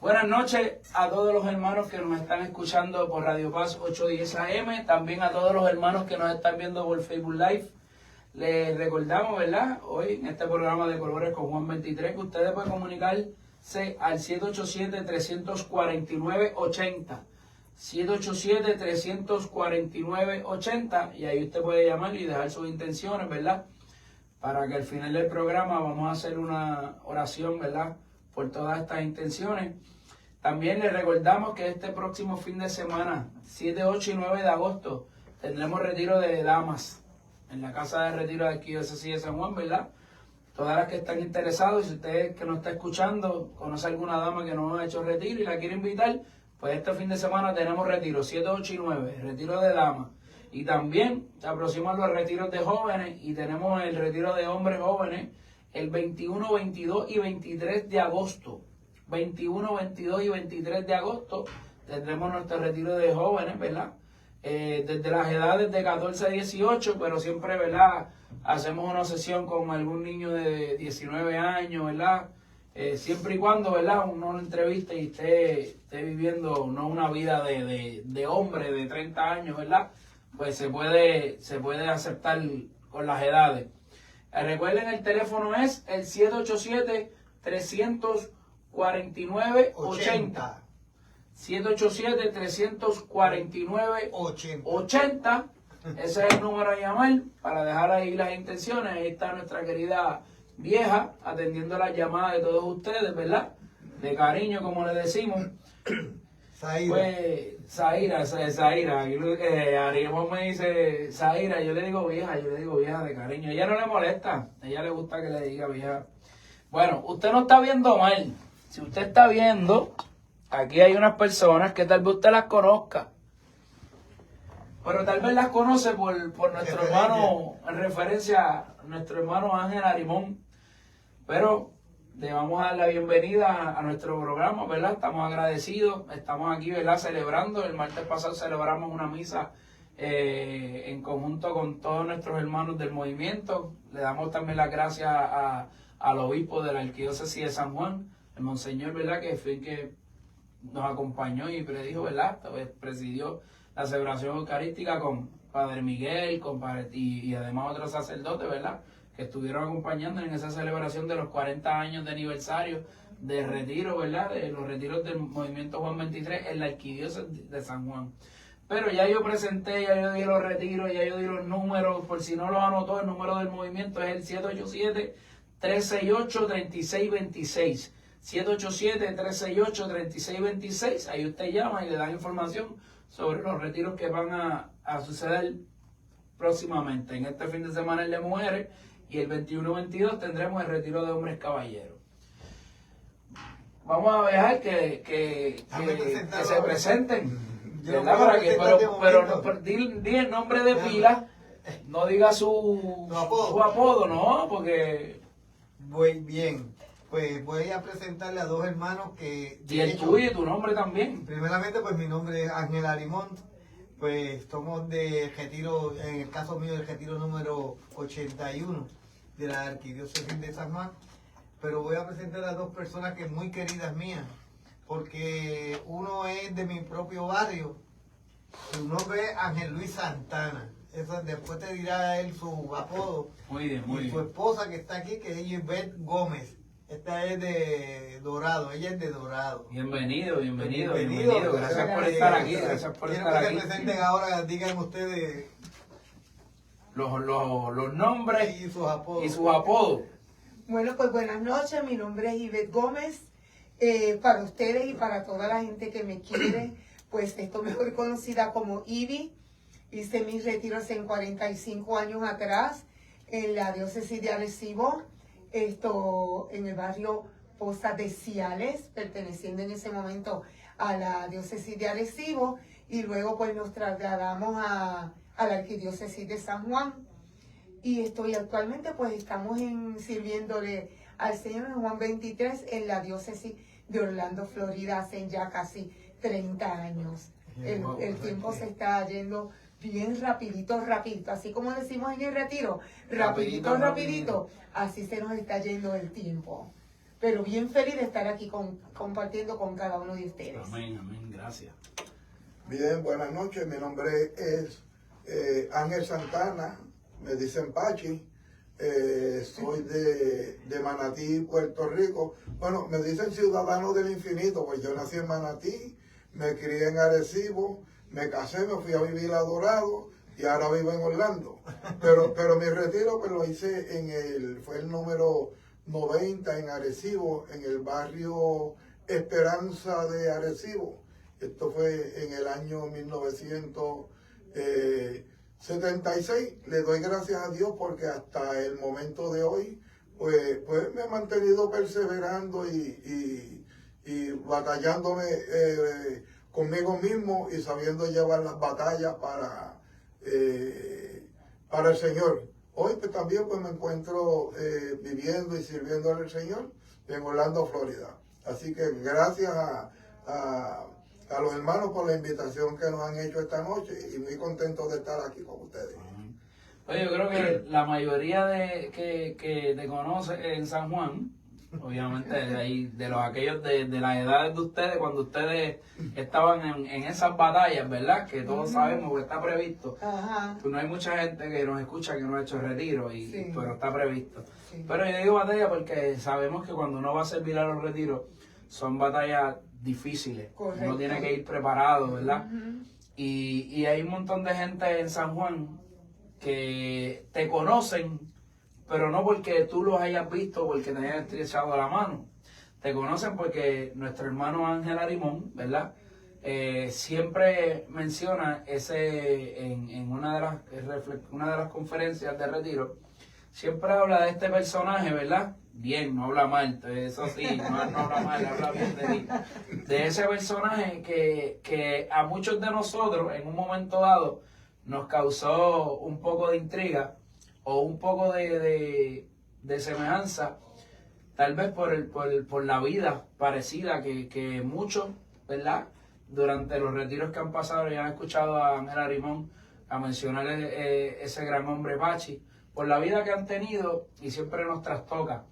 Buenas noches a todos los hermanos que nos están escuchando por Radio Paz 810 AM, también a todos los hermanos que nos están viendo por Facebook Live. Les recordamos, ¿verdad? Hoy en este programa de Colores con Juan 23, que ustedes pueden comunicarse al 787-349-80. 787-349-80 y ahí usted puede llamar y dejar sus intenciones, ¿verdad? Para que al final del programa vamos a hacer una oración, ¿verdad? Por todas estas intenciones. También les recordamos que este próximo fin de semana, 7, 8 y 9 de agosto, tendremos retiro de damas en la casa de retiro de aquí de San Juan, ¿verdad? Todas las que están interesados, si usted que nos está escuchando conoce alguna dama que no ha hecho retiro y la quiere invitar, pues este fin de semana tenemos retiro, 7, 8 y 9, retiro de damas. Y también se aproximan los retiros de jóvenes y tenemos el retiro de hombres jóvenes el 21, 22 y 23 de agosto. 21, 22 y 23 de agosto tendremos nuestro retiro de jóvenes, ¿verdad? Desde las edades de 14 a 18, pero siempre, ¿verdad? Hacemos una sesión con algún niño de 19 años, ¿verdad? Siempre y cuando, ¿verdad? Uno lo entreviste y esté viviendo no una vida de hombre de 30 años, ¿verdad? Pues se puede aceptar con las edades. Recuerden, el teléfono es el 787-349-80. 787-349-80. Ese es el número a llamar para dejar ahí las intenciones. Ahí está nuestra querida vieja atendiendo las llamadas de todos ustedes, ¿verdad? De cariño, como le decimos. Zaira. Pues, Zaira. Ariel me dice Zaira, yo le digo vieja de cariño. A ella no le molesta, a ella le gusta que le diga vieja. Bueno, usted no está viendo mal. Si usted está viendo, aquí hay unas personas que tal vez usted las conozca. Pero tal vez las conoce por nuestro hermano, en referencia a nuestro hermano Ángel Arimón. Pero le vamos a dar la bienvenida a nuestro programa, ¿verdad? Estamos agradecidos, estamos aquí, ¿verdad? Celebrando. El martes pasado celebramos una misa en conjunto con todos nuestros hermanos del movimiento. Le damos también las gracias al obispo de la Arquidiócesis de San Juan, el Monseñor, ¿verdad? Que fue el que nos acompañó y predijo, ¿verdad? Presidió la celebración eucarística con Padre Miguel y además otros sacerdotes, ¿verdad? Que estuvieron acompañando en esa celebración de los 40 años de aniversario de retiro, ¿verdad? De los retiros del movimiento Juan 23 en la Arquidiócesis de San Juan. Pero ya yo presenté, ya yo di los retiros, ya yo di los números, por si no los anotó, el número del movimiento es el 787-368-3626. 787-368-3626, ahí usted llama y le dan información sobre los retiros que van a suceder próximamente. En este fin de semana el de mujeres y el 21-22 tendremos el retiro de hombres caballeros. Vamos a dejar que se presenten, ¿verdad? Pero di el nombre de pila, no diga su apodo, no, porque... Muy bien, pues voy a presentarle a dos hermanos que... Y el tuyo y tu nombre también. Primeramente, pues mi nombre es Ángel Arimón. Pues somos de retiro, en el caso mío, del retiro número 81 de la Arquidiócesis de San Juan. Pero voy a presentar a dos personas que muy queridas mías, porque uno es de mi propio barrio, su nombre es Ángel Luis Santana. Eso, después te dirá él su apodo. Muy bien. Y su esposa que está aquí, que es Yvette Gómez. Esta es de Dorado, ella es de Dorado. Bienvenido. Gracias por estar aquí. Quiero que se presenten ahora, digan ustedes los nombres y sus apodos. Bueno, pues buenas noches, mi nombre es Yvette Gómez. Para ustedes y para toda la gente que me quiere, pues esto mejor conocida como Ivy. Hice mis retiros en 45 años atrás en la diócesis de Arecibo, en el barrio Poza de Ciales, perteneciendo en ese momento a la diócesis de Arecibo, y luego pues nos trasladamos a la arquidiócesis de San Juan. Y actualmente pues estamos sirviéndole al Señor Juan 23 en la diócesis de Orlando, Florida, hace ya casi 30 años. El tiempo se está yendo bien rapidito, así como decimos en el retiro, rapidito, así se nos está yendo el tiempo. pero bien feliz de estar aquí compartiendo con cada uno de ustedes. Amén, amén, gracias. Bien, buenas noches. Mi nombre es Ángel Santana, me dicen Pachi. Soy de Manatí, Puerto Rico. Bueno, me dicen ciudadano del infinito, pues yo nací en Manatí, me crié en Arecibo, me casé, me fui a vivir a Dorado y ahora vivo en Orlando. Pero mi retiro pues lo hice fue el número 90 en Arecibo, en el barrio Esperanza de Arecibo. Esto fue en el año 1976. Le doy gracias a Dios porque hasta el momento de hoy, pues me he mantenido perseverando y batallándome conmigo mismo y sabiendo llevar las batallas para el Señor. Hoy pues, también pues, me encuentro viviendo y sirviendo al Señor en Orlando, Florida. Así que gracias a los hermanos por la invitación que nos han hecho esta noche y muy contentos de estar aquí con ustedes. Oye, yo creo que la mayoría que te conoce en San Juan, obviamente aquellos de las edades de ustedes, cuando ustedes estaban en esas batallas, ¿verdad? Que todos sabemos que está previsto. Ajá. Pues no hay mucha gente que nos escucha que no ha hecho retiro, Sí. pero está previsto. Sí. Pero yo digo batalla porque sabemos que cuando uno va a servir a los retiros, son batallas difíciles. Correcto. Uno tiene que ir preparado, ¿verdad? Ujú. Y hay un montón de gente en San Juan que te conocen, pero no porque tú los hayas visto, porque te hayan estrechado la mano. Te conocen porque nuestro hermano Ángel Arimón, ¿verdad? Siempre menciona en una de las conferencias de retiro, siempre habla de este personaje, ¿verdad? Bien, no habla mal, eso sí, no habla mal, habla bien de ti. De ese personaje que a muchos de nosotros en un momento dado nos causó un poco de intriga o un poco de semejanza, tal vez por la vida parecida que muchos, ¿verdad? Durante los retiros que han pasado ya han escuchado a Ángel Arimón a mencionar ese gran hombre Pachi, por la vida que han tenido y siempre nos trastoca.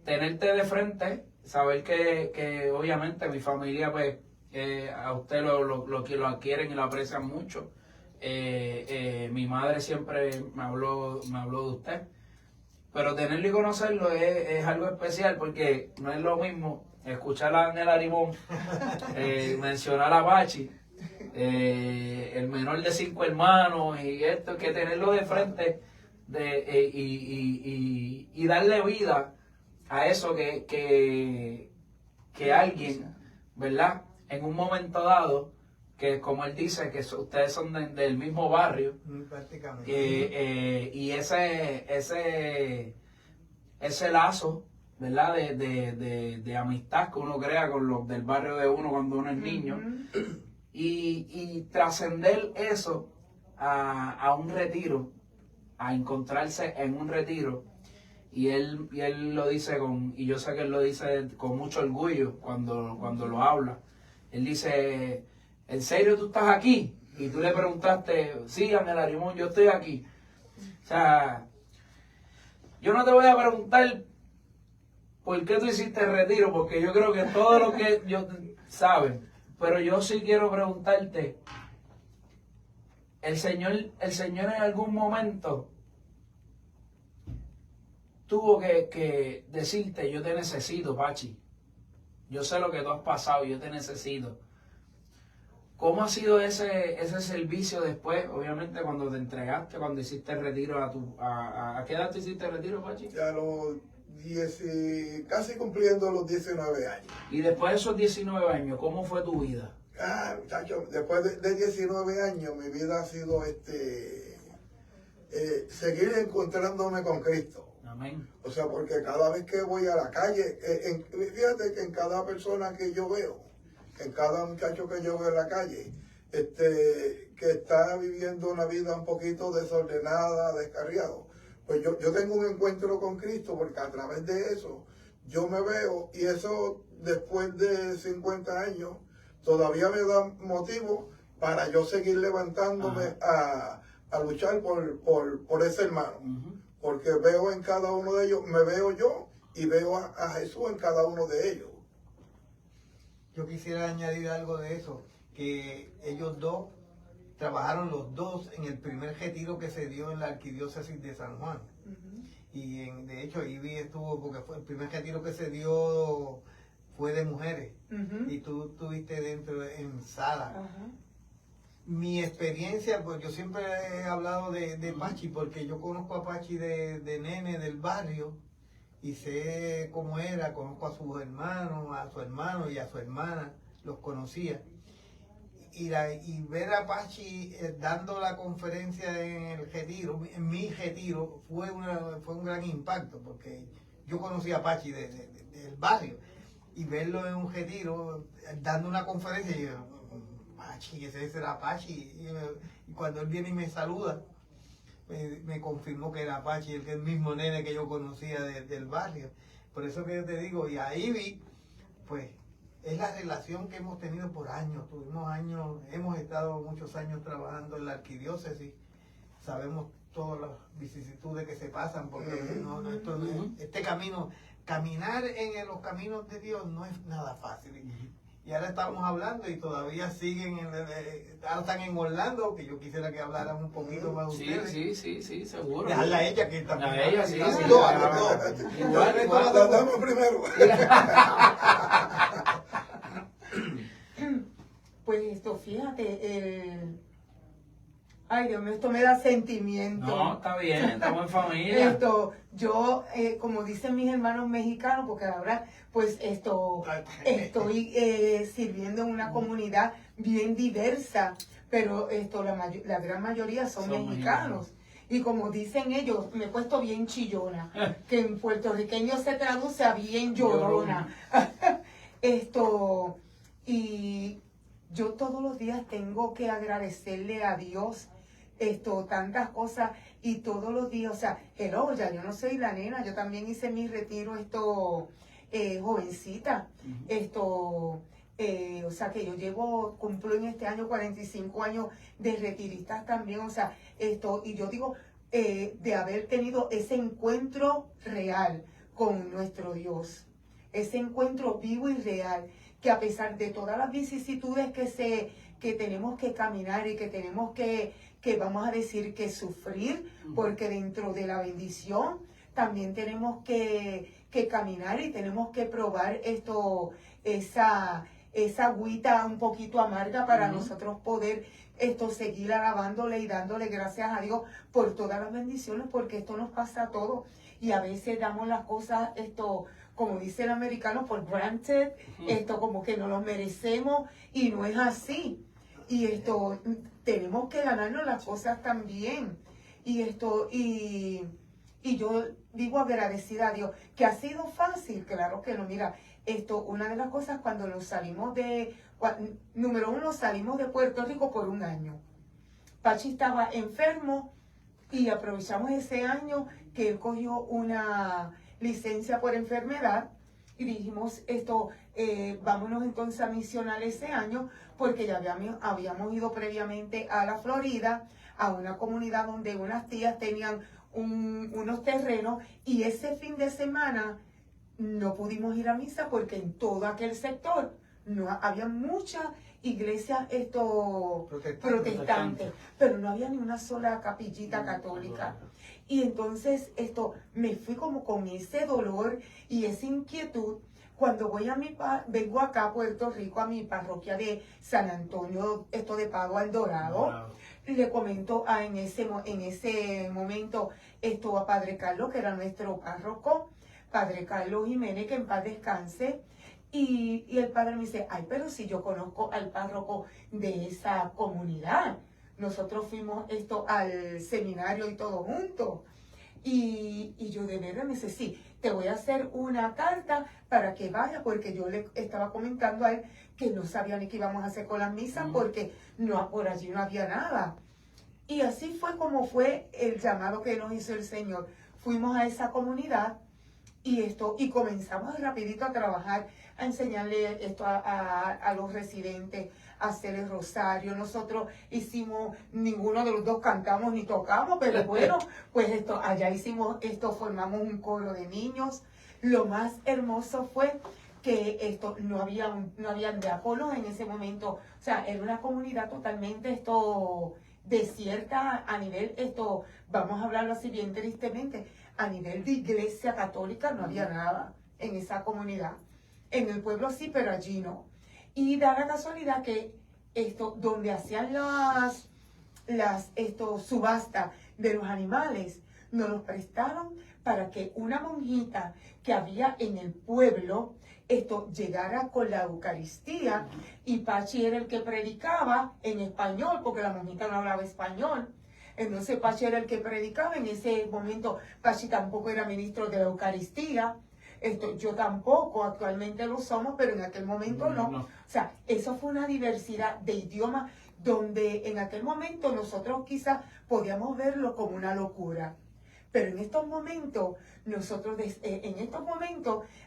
Tenerte de frente, saber que obviamente mi familia pues a usted lo quieren y lo aprecian mucho. Mi madre siempre me habló de usted, pero tenerlo y conocerlo es algo especial porque no es lo mismo escuchar a Ángel Arimón mencionar a Pachi, el menor de 5 hermanos y esto, que tenerlo de frente y darle vida a eso que alguien, ¿verdad? En un momento dado, que como él dice, que ustedes son del mismo barrio, Prácticamente. y ese lazo, ¿verdad? De amistad que uno crea con los del barrio de uno cuando uno es niño, y trascender eso a un retiro, a encontrarse en un retiro. Y él lo dice y yo sé que él lo dice con mucho orgullo cuando lo habla. Él dice, ¿en serio tú estás aquí? Y tú le preguntaste, sí, Ángel Arimón, yo estoy aquí. O sea, yo no te voy a preguntar por qué tú hiciste el retiro, porque yo creo que todo lo que yo saben, pero yo sí quiero preguntarte, el Señor en algún momento tuvo que decirte, yo te necesito, Pachi. Yo sé lo que tú has pasado, yo te necesito. ¿Cómo ha sido ese servicio después? Obviamente cuando te entregaste, cuando hiciste el retiro ¿a qué edad te hiciste el retiro, Pachi? Ya casi cumpliendo los 19 años. Y después de esos 19 años, ¿cómo fue tu vida? Muchachos, después de 19 años mi vida ha sido seguir encontrándome con Cristo. Amén. O sea, porque cada vez que voy a la calle, fíjate que en cada persona que yo veo, en cada muchacho que yo veo en la calle, que está viviendo una vida un poquito desordenada, descarriado, pues yo tengo un encuentro con Cristo porque a través de eso yo me veo y eso después de 50 años todavía me da motivo para yo seguir levantándome a luchar por ese hermano. Porque veo en cada uno de ellos, me veo yo y veo a Jesús en cada uno de ellos. Yo quisiera añadir algo de eso, que ellos dos trabajaron los dos en el primer retiro que se dio en la arquidiócesis de San Juan. Y de hecho Ivy estuvo, porque fue el primer retiro que se dio fue de mujeres, y tú estuviste dentro en sala. Mi experiencia, pues yo siempre he hablado de Pachi, porque yo conozco a Pachi de nene del barrio, y sé cómo era, conozco a sus hermanos, a su hermano y a su hermana, los conocía. Y ver a Pachi dando la conferencia en el retiro, en mi retiro, fue un gran impacto, porque yo conocí a Pachi del barrio, y verlo en un retiro dando una conferencia, y yo, Pachi, ese será Pachi, y cuando él viene y me saluda, me confirmó que era Pachi, el mismo nene que yo conocía del barrio. Por eso que yo te digo, y a Ivy, pues, es la relación que hemos tenido por años. Hemos estado muchos años trabajando en la arquidiócesis. Sabemos todas las vicisitudes que se pasan, porque este camino, caminar en los caminos de Dios no es nada fácil. Y ahora estamos hablando y todavía siguen, ahora están en Orlando, que yo quisiera que hablaran un poquito más de ustedes. Sí, seguro. Dejarla a ella, que también. A ella, sí. Igual, la damos primero. Pues esto, fíjate, ay Dios mío, esto me da sentimiento. No, está bien, estamos en familia. Yo, como dicen mis hermanos mexicanos, porque ahora pues estoy sirviendo en una comunidad bien diversa, pero la gran mayoría son mexicanos. Y como dicen ellos, me he puesto bien chillona, que en puertorriqueño se traduce a bien llorona. Y yo todos los días tengo que agradecerle a Dios tantas cosas, y todos los días, o sea, ya yo no soy la nena, yo también hice mi retiro jovencita, o sea que yo cumplo en este año 45 años de retiristas también, o sea, y yo digo, de haber tenido ese encuentro real con nuestro Dios, ese encuentro vivo y real, que a pesar de todas las vicisitudes que tenemos que caminar y que tenemos que vamos a decir que sufrir, porque dentro de la bendición también tenemos que caminar y tenemos que probar esa agüita un poquito amarga para nosotros poder seguir alabándole y dándole gracias a Dios por todas las bendiciones, porque esto nos pasa a todos y a veces damos las cosas como dice el americano, por granted, como que no lo merecemos, y no es así. Y tenemos que ganarnos las cosas también. Y yo digo agradecida a Dios, que ha sido fácil, claro que no. Mira, una de las cosas cuando nos salimos número uno, salimos de Puerto Rico por un año. Pachi estaba enfermo y aprovechamos ese año que él cogió una licencia por enfermedad y dijimos vámonos entonces a misionar ese año, porque ya habíamos ido previamente a la Florida, a una comunidad donde unas tías tenían unos terrenos, y ese fin de semana no pudimos ir a misa porque en todo aquel sector no había muchas iglesias protestantes, pero no había ni una sola capillita católica. Y entonces me fui como con ese dolor y esa inquietud. Cuando vengo acá a Puerto Rico, a mi parroquia de San Antonio, de Pago al Dorado, le comento en ese momento a Padre Carlos, que era nuestro párroco, Padre Carlos Jiménez, que en paz descanse. Y el padre me dice, ay, pero si yo conozco al párroco de esa comunidad. Nosotros fuimos al seminario y todo juntos. Y yo de verdad me dice, sí, te voy a hacer una carta para que vaya, porque yo le estaba comentando a él que no sabía ni qué íbamos a hacer con las misas, porque por allí no había nada. Y así fue como fue el llamado que nos hizo el Señor. Fuimos a esa comunidad y comenzamos rapidito a trabajar, a enseñarle a los residentes, a hacer el rosario. Nosotros ninguno de los dos cantamos ni tocamos, pero bueno, pues allá hicimos formamos un coro de niños, lo más hermoso fue que no habían diáconos en ese momento. O sea, era una comunidad totalmente desierta a nivel, vamos a hablarlo así bien tristemente, a nivel de iglesia católica no había nada en esa comunidad. En el pueblo sí, pero allí no. Y da la casualidad que donde hacían las subastas de los animales, nos los prestaron para que una monjita que había en el pueblo llegara con la Eucaristía, y Pachi era el que predicaba en español, porque la monjita no hablaba español. Entonces Pachi era el que predicaba. En ese momento Pachi tampoco era ministro de la Eucaristía. Yo tampoco, actualmente lo somos, pero en aquel momento no. O sea, eso fue una diversidad de idiomas donde en aquel momento nosotros quizás podíamos verlo como una locura. Pero en estos momentos,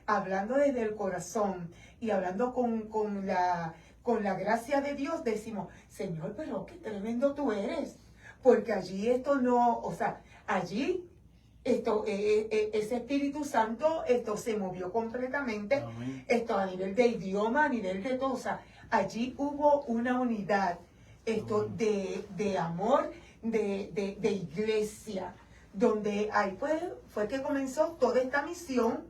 hablando desde el corazón y hablando con la gracia de Dios, decimos, Señor, pero qué tremendo tú eres. Porque allí allí ese Espíritu Santo se movió completamente. Amén. A nivel de idioma, a nivel de todo. O sea, allí hubo una unidad de amor, de iglesia, donde ahí fue que comenzó toda esta misión.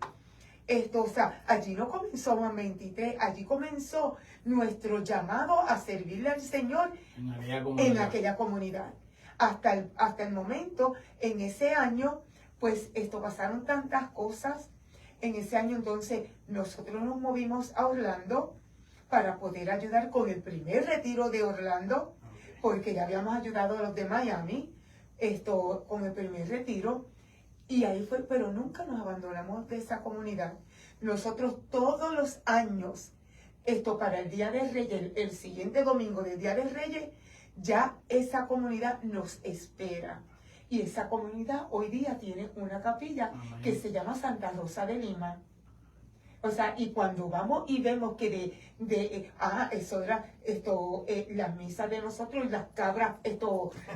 Allí no comenzó Juan 23, allí comenzó nuestro llamado a servirle al Señor en aquella comunidad. Hasta el momento, en ese año, pues pasaron tantas cosas. En ese año entonces nosotros nos movimos a Orlando para poder ayudar con el primer retiro de Orlando, porque ya habíamos ayudado a los de Miami, con el primer retiro, y ahí fue, pero nunca nos abandonamos de esa comunidad. Nosotros todos los años, para el Día de Reyes, el siguiente domingo del Día de Reyes, ya esa comunidad nos espera. Y esa comunidad hoy día tiene una capilla que se llama Santa Rosa de Lima. O sea, y cuando vamos y vemos que eso era las misas de nosotros, y las cabras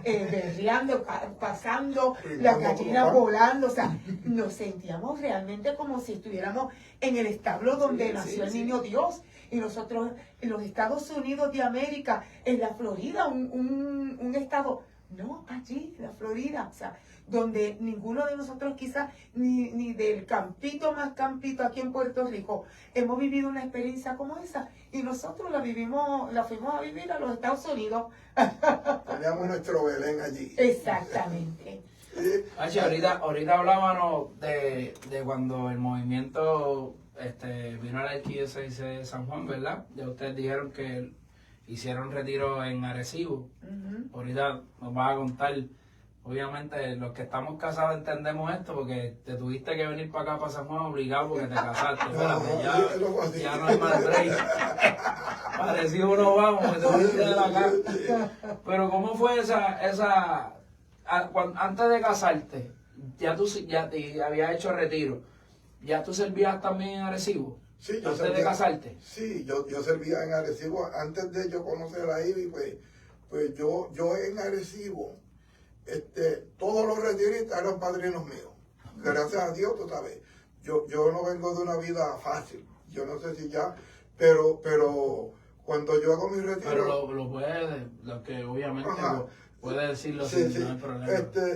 berreando, pasando, las gallinas volando, o sea, nos sentíamos realmente como si estuviéramos en el establo donde nació el niño Dios. Y nosotros en los Estados Unidos de América, en la Florida, un estado, no, allí, en la Florida, o sea, donde ninguno de nosotros quizás, ni del campito más campito aquí en Puerto Rico, hemos vivido una experiencia como esa. Y nosotros la fuimos a vivir a los Estados Unidos. Teníamos nuestro Belén allí. Exactamente. Ahorita hablábamos de cuando el movimiento vino a la arquidiócesis de San Juan, ¿verdad? Ya ustedes dijeron que hicieron retiro en Arecibo. Ahorita nos vas a contar. Obviamente los que estamos casados entendemos esto, porque te tuviste que venir para acá, para San Juan, obligado porque te casaste. Ya no hay más break. Parecido no vamos, que te viniste de la casa. Pero ¿cómo fue antes de casarte? Ya te habías hecho retiro. ¿Ya tú servías también en Arecibo? Sí, antes de casarte. Sí, yo servía en Arecibo. Antes de yo conocer a Ivy, pues yo en Arecibo, todos los retiristas eran padrinos míos. Gracias a Dios, tú sabes. Yo no vengo de una vida fácil. Yo no sé si ya, pero cuando yo hago mi retiro. Pero lo que obviamente puede decirlo sí, sin no hay problema.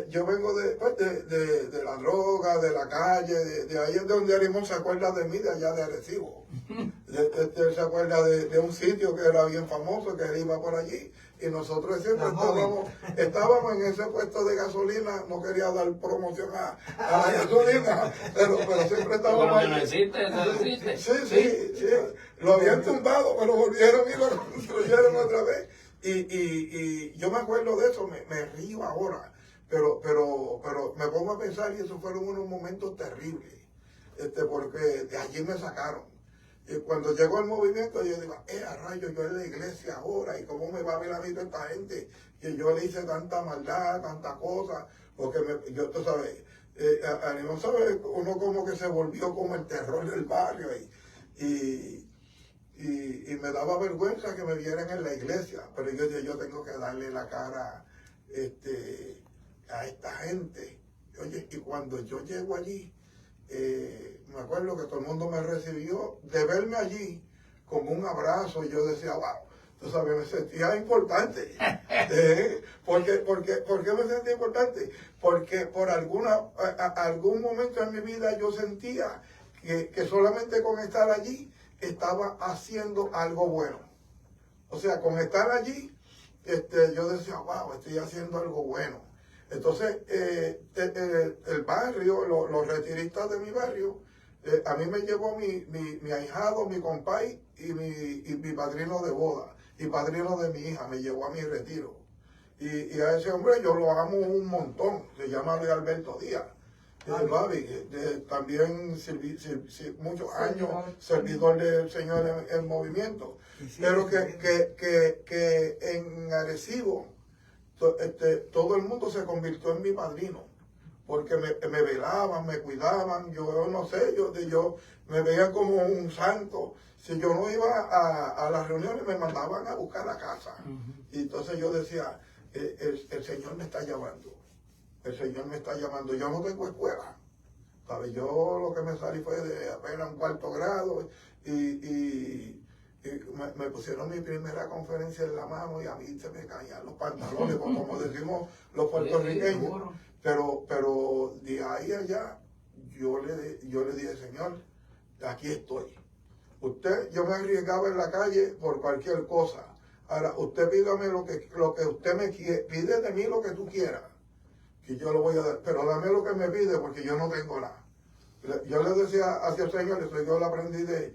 Yo vengo de la droga, de la calle, de ahí es donde Arimón se acuerda de mí, de allá de Arecibo. Él se acuerda de un sitio que era bien famoso, que él iba por allí. Y nosotros siempre estábamos en ese puesto de gasolina, no quería dar promoción a la gasolina, pero siempre estábamos ahí. No existe. Sí. Lo habían tumbado, pero volvieron y lo construyeron otra vez. Y yo me acuerdo de eso, me río ahora, pero me pongo a pensar y esos fueron unos momentos terribles, porque de allí me sacaron. Y cuando llegó el movimiento, yo digo, a rayos, yo en la iglesia ahora, y cómo me va a ver a mí toda esta gente, que yo le hice tanta maldad, tanta cosa, porque tú sabes, no sabes, uno como que se volvió como el terror del barrio, y me daba vergüenza que me vieran en la iglesia, pero yo tengo que darle la cara a esta gente. Oye, y cuando yo llego allí, me acuerdo que todo el mundo me recibió, de verme allí como un abrazo, y yo decía, wow, tú sabes, me sentía importante. ¿Por qué me sentía importante? Porque por algún momento en mi vida yo sentía que solamente con estar allí estaba haciendo algo bueno. O sea, con estar allí, yo decía, wow, estoy haciendo algo bueno. Entonces, el barrio, los retiristas de mi barrio, a mí me llevó mi ahijado, mi compay y mi padrino de boda y padrino de mi hija, me llevó a mi retiro. Y a ese hombre yo lo amo un montón, se llama Luis Alberto Díaz. Babi, también muchos años servidor del Señor en movimiento. Pero que en Arecibo todo el mundo se convirtió en mi padrino, porque me velaban, me cuidaban, yo no sé, yo me veía como un santo. Si yo no iba a las reuniones, me mandaban a buscar la casa. Y entonces yo decía, el Señor me está llamando. El Señor me está llamando. Yo no tengo escuela. ¿Sabes? Yo lo que me salí fue de apenas un cuarto grado y me pusieron mi primera conferencia en la mano y a mí se me caían los pantalones, como decimos los puertorriqueños. Pero de ahí allá yo le dije, Señor, aquí estoy. Yo me arriesgaba en la calle por cualquier cosa. Ahora, usted pídame lo que usted me quiere, pide de mí lo que tú quieras, que yo lo voy a dar, pero dame lo que me pide porque yo no tengo nada. Yo le decía hacia el Señor, eso yo lo aprendí de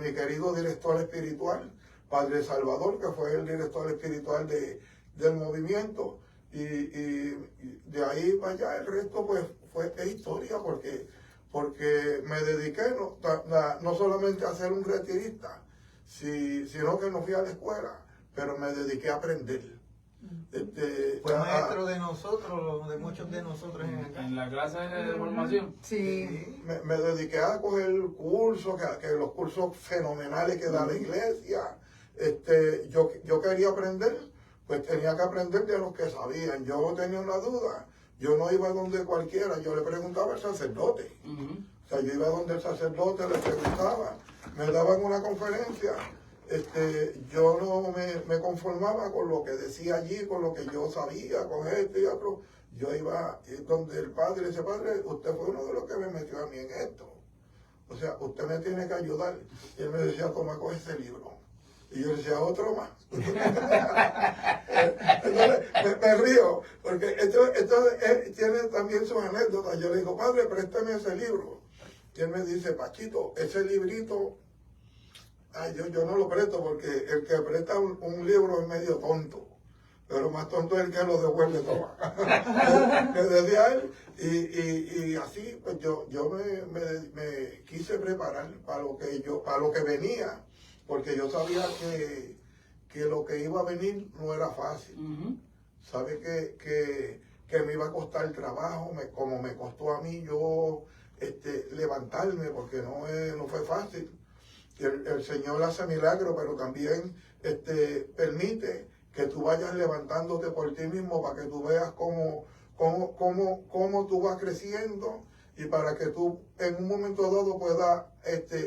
mi querido director espiritual, Padre Salvador, que fue el director espiritual del movimiento, y de ahí para allá el resto pues fue historia, porque me dediqué no solamente a ser un retirista, sino que no fui a la escuela, pero me dediqué a aprender. Fue maestro de nosotros, de muchos de nosotros en la clase de formación. Sí. Me dediqué a coger cursos, que los cursos fenomenales que da la iglesia. Yo quería aprender, pues tenía que aprender de los que sabían. Yo tenía una duda, yo no iba donde cualquiera, yo le preguntaba al sacerdote. O sea, yo iba donde el sacerdote, le preguntaba, me daban una conferencia. Yo no me conformaba con lo que decía allí, con lo que yo sabía, con esto y otro. Yo iba donde el padre, ese padre, usted fue uno de los que me metió a mí en esto. O sea, usted me tiene que ayudar. Y él me decía, toma, coge ese libro. Y yo le decía, otro más. Entonces, me río, porque esto tiene también sus anécdotas. Yo le digo, padre, préstame ese libro. Y él me dice, Pachito, ese librito, yo no lo presto, porque el que presta un libro es medio tonto. Pero más tonto es el que lo devuelve todo. Me decía él, y así pues yo me quise preparar para lo que venía, porque yo sabía que lo que iba a venir no era fácil. Sabe que me iba a costar trabajo, como me costó a mí yo levantarme, porque no fue fácil. El Señor hace milagros, pero también permite que tú vayas levantándote por ti mismo para que tú veas cómo tú vas creciendo, y para que tú en un momento dado puedas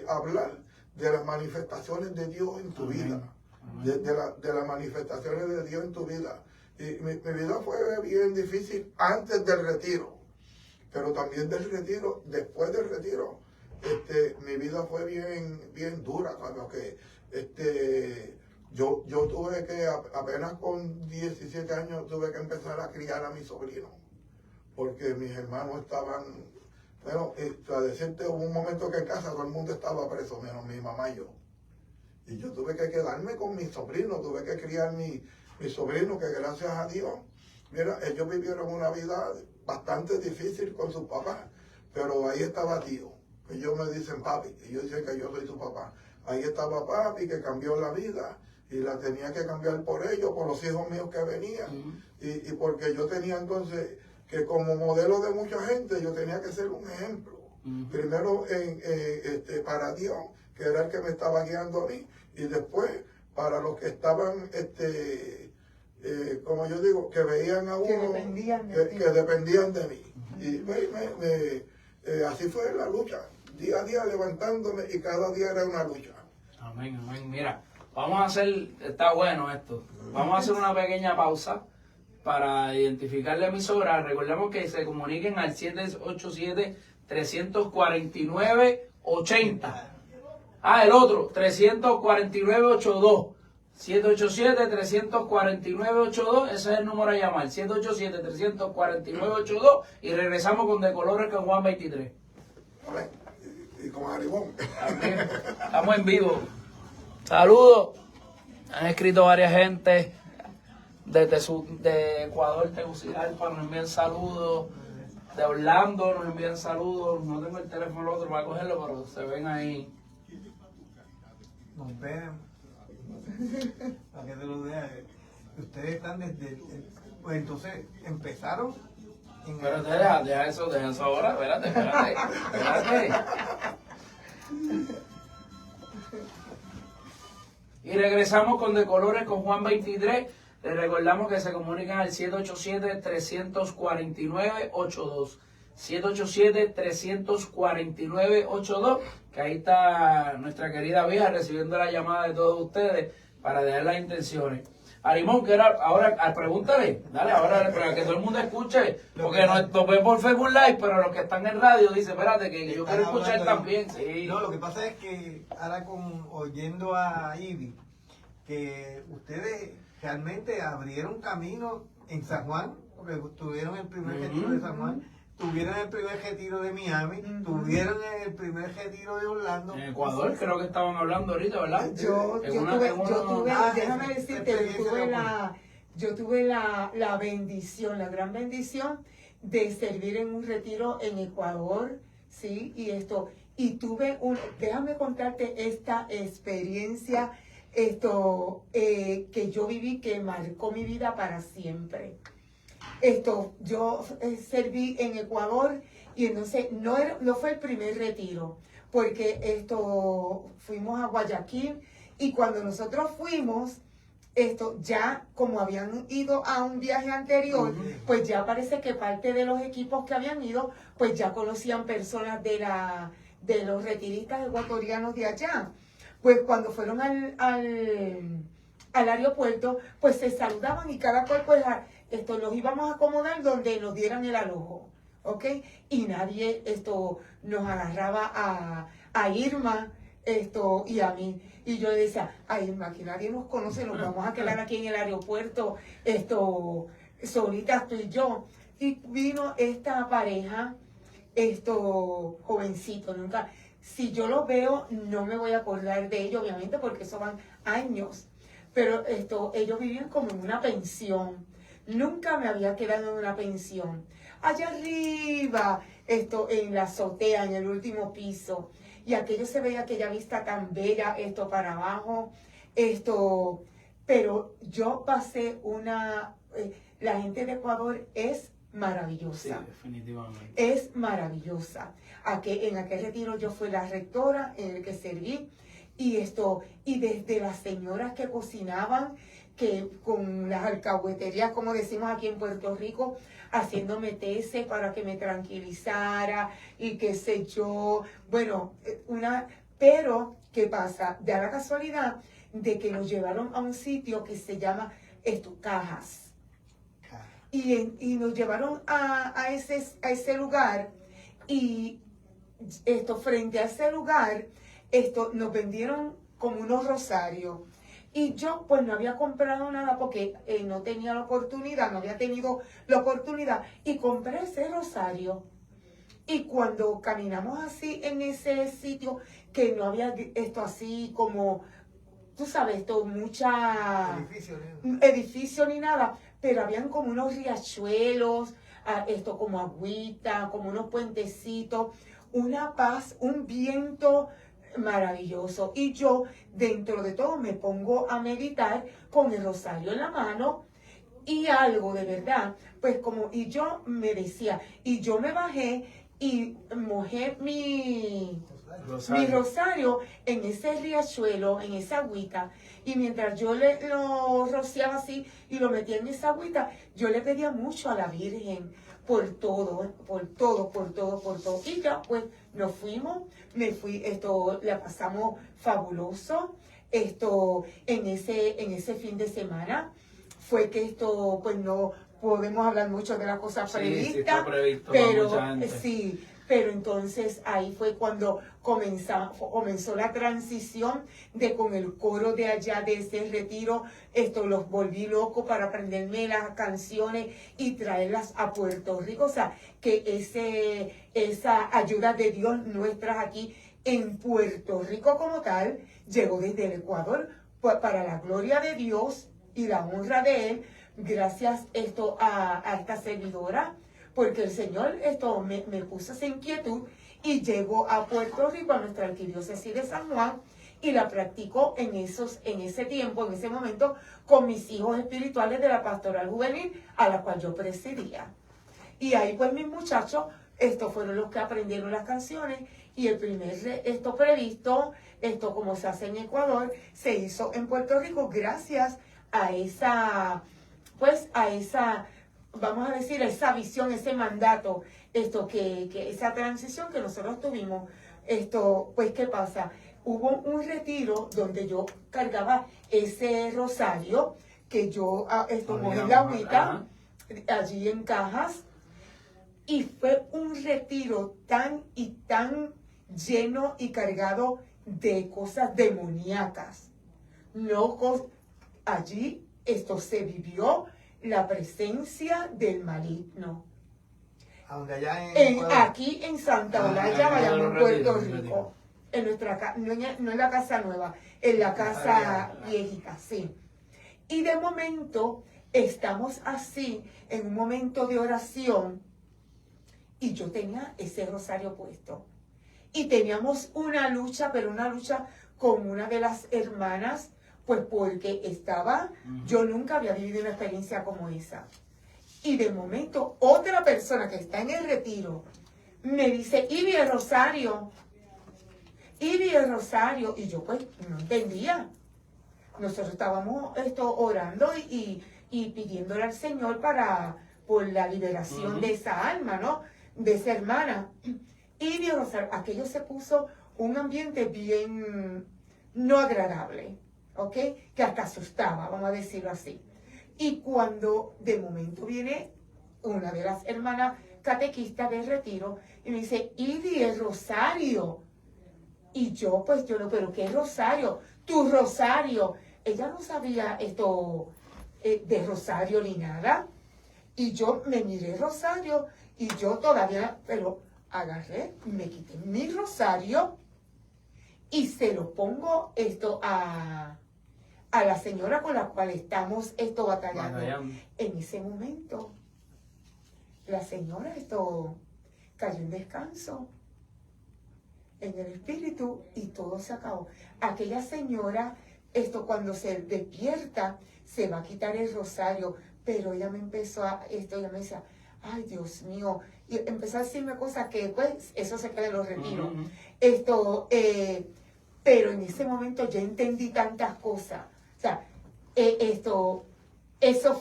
hablar de las manifestaciones de Dios en tu vida, de las manifestaciones de Dios en tu vida. Y mi vida fue bien difícil antes del retiro, pero también del retiro, después del retiro, mi vida fue bien dura, porque yo tuve que, apenas con 17 años, tuve que empezar a criar a mis sobrinos, porque mis hermanos estaban, bueno, para decirte, hubo un momento que en casa todo el mundo estaba preso, menos mi mamá y yo. Y yo tuve que quedarme con mis sobrinos, tuve que criar mis sobrinos, que gracias a Dios, mira, ellos vivieron una vida bastante difícil con sus papás, pero ahí estaba Dios. Ellos me dicen papi, y yo dicen que yo soy su papá. Ahí estaba papi, que cambió la vida, y la tenía que cambiar por ellos, por los hijos míos que venían, y porque yo tenía entonces que, como modelo de mucha gente, yo tenía que ser un ejemplo. Primero para Dios, que era el que me estaba guiando a mí, y después para los que estaban, como yo digo, que veían a uno, que dependían de mí. Y así fue la lucha, día a día levantándome y cada día era una lucha. Amén, amén. Mira, vamos a hacer, está bueno esto, vamos a hacer una pequeña pausa para identificar la emisora. Recordemos que se comuniquen al 787-349-80. El otro, 349-82. 787-349-82, ese es el número a llamar, 787-349-82, y regresamos con De Colores con Juan 23. Amén. Y con Aribón. También estamos en vivo. Saludos. Han escrito varias gente de Ecuador, Tegucigalpa, nos envían saludos. De Orlando nos envían saludos. No tengo el teléfono el otro para cogerlo, pero se ven ahí. Nos ven. Para que te lo diga. Ustedes están desde... Pues entonces empezaron... Pero deja eso ahora. Espérate. Y regresamos con De Colores con Juan 23. Les recordamos que se comunican al 787-349-82. 787-349-82. Que ahí está nuestra querida vieja recibiendo la llamada de todos ustedes para dejar las intenciones. Arimón, que era, ahora, pregúntale, dale, ahora para que todo el mundo escuche, porque nos ven por Facebook Live, pero los que están en radio dicen, espérate, que yo quiero escuchar también. Sí. No, lo que pasa es que ahora oyendo a Ivy, que ustedes realmente abrieron camino en San Juan, porque tuvieron el primer retiro de San Juan, tuvieron el primer retiro de Miami, tuvieron el primer retiro de Orlando. En Ecuador creo que estaban hablando ahorita, ¿verdad? Déjame decirte, yo tuve la bendición, la gran bendición de servir en un retiro en Ecuador, ¿sí? Y tuve déjame contarte esta experiencia, que yo viví, que marcó mi vida para siempre. Yo serví en Ecuador y entonces no fue el primer retiro, porque fuimos a Guayaquil y cuando nosotros fuimos, ya como habían ido a un viaje anterior, pues ya parece que parte de los equipos que habían ido, pues ya conocían personas de los retiristas ecuatorianos de allá. Pues cuando fueron al aeropuerto, pues se saludaban y cada cual pues los íbamos a acomodar donde nos dieran el alojo, ¿ok? Y nadie nos agarraba a Irma y a mí. Y yo decía, ay Irma, que nadie nos conoce, nos vamos a quedar aquí en el aeropuerto, solitas tú y yo. Y vino esta pareja, jovencito, nunca... Si yo los veo, no me voy a acordar de ellos, obviamente, porque eso van años. Pero ellos vivían como en una pensión. Nunca me había quedado en una pensión. Allá arriba, en la azotea, en el último piso. Y aquello se veía, aquella vista tan bella, para abajo. Pero yo pasé la gente de Ecuador es maravillosa. Sí, definitivamente. Es maravillosa. En aquel retiro yo fui la rectora en el que serví. Y desde las señoras que cocinaban, que con las alcahueterías, como decimos aquí en Puerto Rico, haciéndome tece para que me tranquilizara y qué sé yo. Bueno, pero, ¿qué pasa? Da la casualidad de que nos llevaron a un sitio que se llama Cajas. Y nos llevaron a ese lugar y frente a ese lugar, nos vendieron como unos rosarios. Y yo pues no había comprado nada porque no tenía la oportunidad, no había tenido la oportunidad. Y compré ese rosario. Y cuando caminamos así en ese sitio, que no había así como, tú sabes, mucha edificio ni nada, pero habían como unos riachuelos, como agüita, como unos puentecitos, una paz, un viento maravilloso. Y yo, dentro de todo, me pongo a meditar con el rosario en la mano y algo de verdad, pues y yo me decía, y yo me bajé y mojé mi rosario en ese riachuelo, en esa agüita, y mientras yo lo rociaba así y lo metía en esa agüita, yo le pedía mucho a la Virgen, por todo. Y ya pues nos fuimos, la pasamos fabuloso, en ese fin de semana. Fue que pues no podemos hablar mucho de las cosas previstas, sí, está previsto para mucha gente. sí, pero entonces ahí fue cuando comenzó la transición de con el coro de allá de ese retiro, los volví locos para aprenderme las canciones y traerlas a Puerto Rico, o sea, que esa ayuda de Dios nuestras aquí en Puerto Rico como tal, llegó desde el Ecuador, pues para la gloria de Dios y la honra de Él, gracias a esta servidora, porque el Señor me puso esa inquietud y llegó a Puerto Rico, a nuestra arquidiócesis de San Juan, y la practico en ese tiempo, en ese momento, con mis hijos espirituales de la pastoral juvenil, a la cual yo presidía. Y ahí pues mis muchachos, fueron los que aprendieron las canciones, y el primer previsto, como se hace en Ecuador, se hizo en Puerto Rico gracias a esa, vamos a decir, esa visión, ese mandato, que esa transición que nosotros tuvimos. Pues, ¿qué pasa? Hubo un retiro donde yo cargaba ese rosario, que yo mojé en la agüita, allí en Cajas, y fue un retiro tan lleno y cargado de cosas demoníacas. Allí se vivió la presencia del maligno. Aquí en Santa Olalla, Bayamón, Puerto Rico. En nuestra no en la casa nueva, en la casa viejita, sí. Y de momento estamos así, en un momento de oración, y yo tenía ese rosario puesto. Y teníamos una lucha, pero una lucha con una de las hermanas, pues porque yo nunca había vivido una experiencia como esa. Y de momento, otra persona que está en el retiro me dice, Ivy, el rosario. Y yo pues no entendía. Nosotros estábamos orando y pidiéndole al Señor por la liberación de esa alma, ¿no? De esa hermana. Ivy, el rosario. Aquello se puso un ambiente bien no agradable, ¿ok? Que hasta asustaba, vamos a decirlo así. Y cuando de momento viene una de las hermanas catequistas del retiro y me dice, Ivy, el rosario. Y yo pero ¿qué rosario? Tu rosario. Ella no sabía de rosario ni nada. Y yo me miré rosario y yo todavía, pero agarré, me quité mi rosario y se lo pongo a la señora con la cual estamos batallando. En ese momento, la señora cayó en descanso en el espíritu y todo se acabó. Aquella señora, cuando se despierta, se va a quitar el rosario, pero ella me empezó ella me decía, ay Dios mío, y empezó a decirme cosas que pues eso se queda en los retiros. Pero en ese momento yo entendí tantas cosas. O sea, eso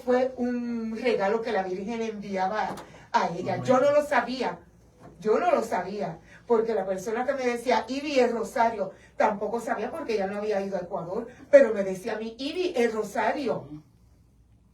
fue un regalo que la Virgen le enviaba a ella. Yo no lo sabía, porque la persona que me decía, Ivy, el rosario, tampoco sabía porque ella no había ido a Ecuador, pero me decía a mí, Ivy, el rosario.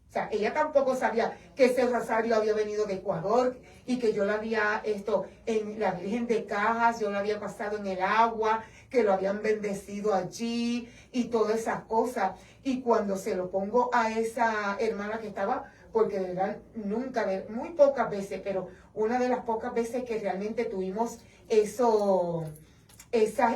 O sea, ella tampoco sabía que ese rosario había venido de Ecuador y que yo lo había, en la Virgen de Cajas, yo lo había pasado en el agua, que lo habían bendecido allí y todas esas cosas. Y cuando se lo pongo a esa hermana que estaba, porque de verdad muy pocas veces, pero una de las pocas veces que realmente tuvimos esas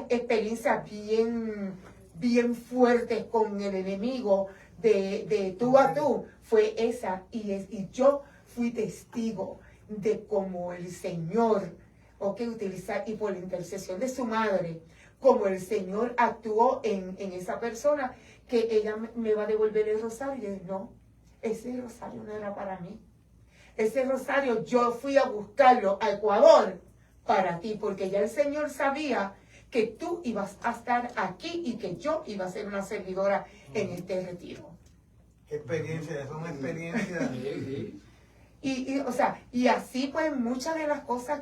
experiencias bien fuertes con el enemigo, de tú a tú, fue esa, y yo fui testigo de cómo el Señor, utiliza, y por la intercesión de su madre, como el Señor actuó en esa persona, que ella me va a devolver el rosario. Y yo dije, no, ese rosario no era para mí. Ese rosario yo fui a buscarlo a Ecuador para ti, porque ya el Señor sabía que tú ibas a estar aquí y que yo iba a ser una servidora en este retiro. Qué experiencia, son experiencias. Y así pues muchas de las cosas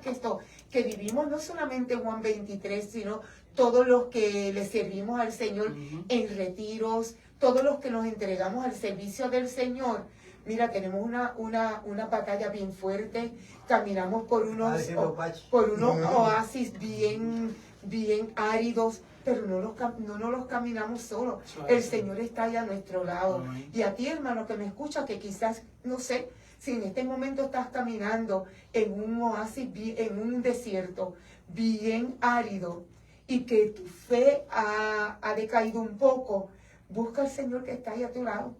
que vivimos, no solamente Juan 23, sino todos los que le servimos al Señor en retiros, todos los que nos entregamos al servicio del Señor. Mira, tenemos una batalla bien fuerte, caminamos por unos oasis bien áridos, pero no nos los caminamos solos. El Señor está ahí a nuestro lado. Y a ti, hermano, que me escucha, que quizás, no sé, si en este momento estás caminando en un oasis, en un desierto bien árido, y que tu fe ha decaído un poco, busca al Señor que está ahí a tu lado.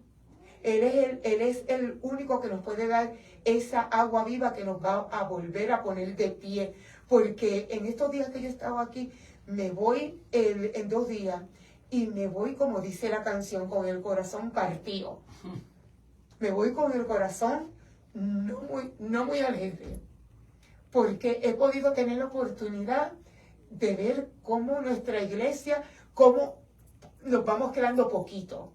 Él es el único que nos puede dar esa agua viva que nos va a volver a poner de pie. Porque en estos días que yo estaba aquí, me voy en 2 días y me voy, como dice la canción, con el corazón partido. Me voy con el corazón no muy alegre, porque he podido tener la oportunidad de ver cómo nuestra iglesia, cómo nos vamos quedando poquito,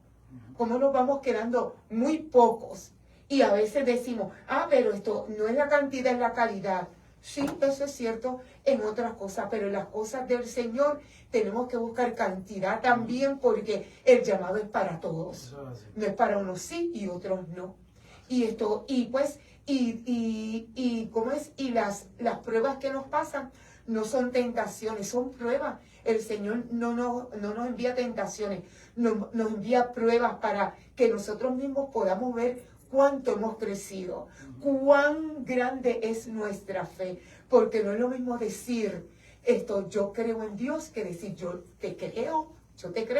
cómo nos vamos quedando muy pocos. Y a veces decimos, pero esto no es la cantidad, es la calidad. Sí, eso es cierto en otras cosas, pero en las cosas del Señor tenemos que buscar cantidad también, porque el llamado es para todos. No es para unos sí y otros no. Y ¿cómo es? Y las pruebas que nos pasan no son tentaciones, son pruebas. El Señor no nos envía tentaciones, nos envía pruebas para que nosotros mismos podamos ver cuánto hemos crecido, cuán grande es nuestra fe, porque no es lo mismo decir yo creo en Dios, que decir yo te creo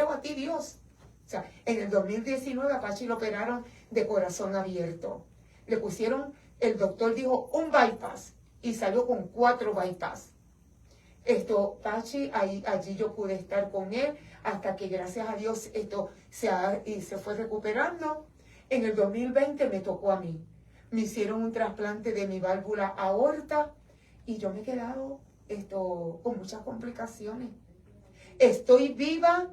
a ti, Dios. O sea, en el 2019 a Pachi lo operaron de corazón abierto. Le pusieron, el doctor dijo, un bypass, y salió con 4 bypass. Pachi, allí yo pude estar con él, hasta que gracias a Dios se fue recuperando. En el 2020 me tocó a mí. Me hicieron un trasplante de mi válvula aorta, y yo me he quedado con muchas complicaciones. Estoy viva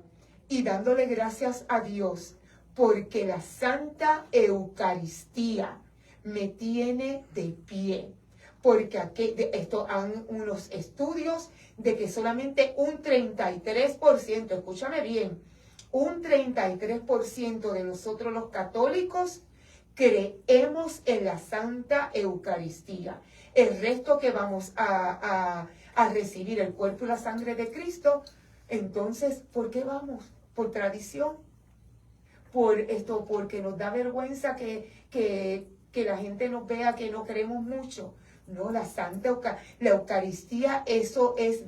y dándole gracias a Dios, porque la Santa Eucaristía me tiene de pie. Porque han unos estudios de que solamente un 33%, escúchame bien, un 33% de nosotros los católicos creemos en la Santa Eucaristía. El resto que vamos a recibir el cuerpo y la sangre de Cristo, entonces, ¿por qué vamos? ¿Por tradición? Porque nos da vergüenza que la gente nos vea que no creemos mucho. No, la Eucaristía, eso es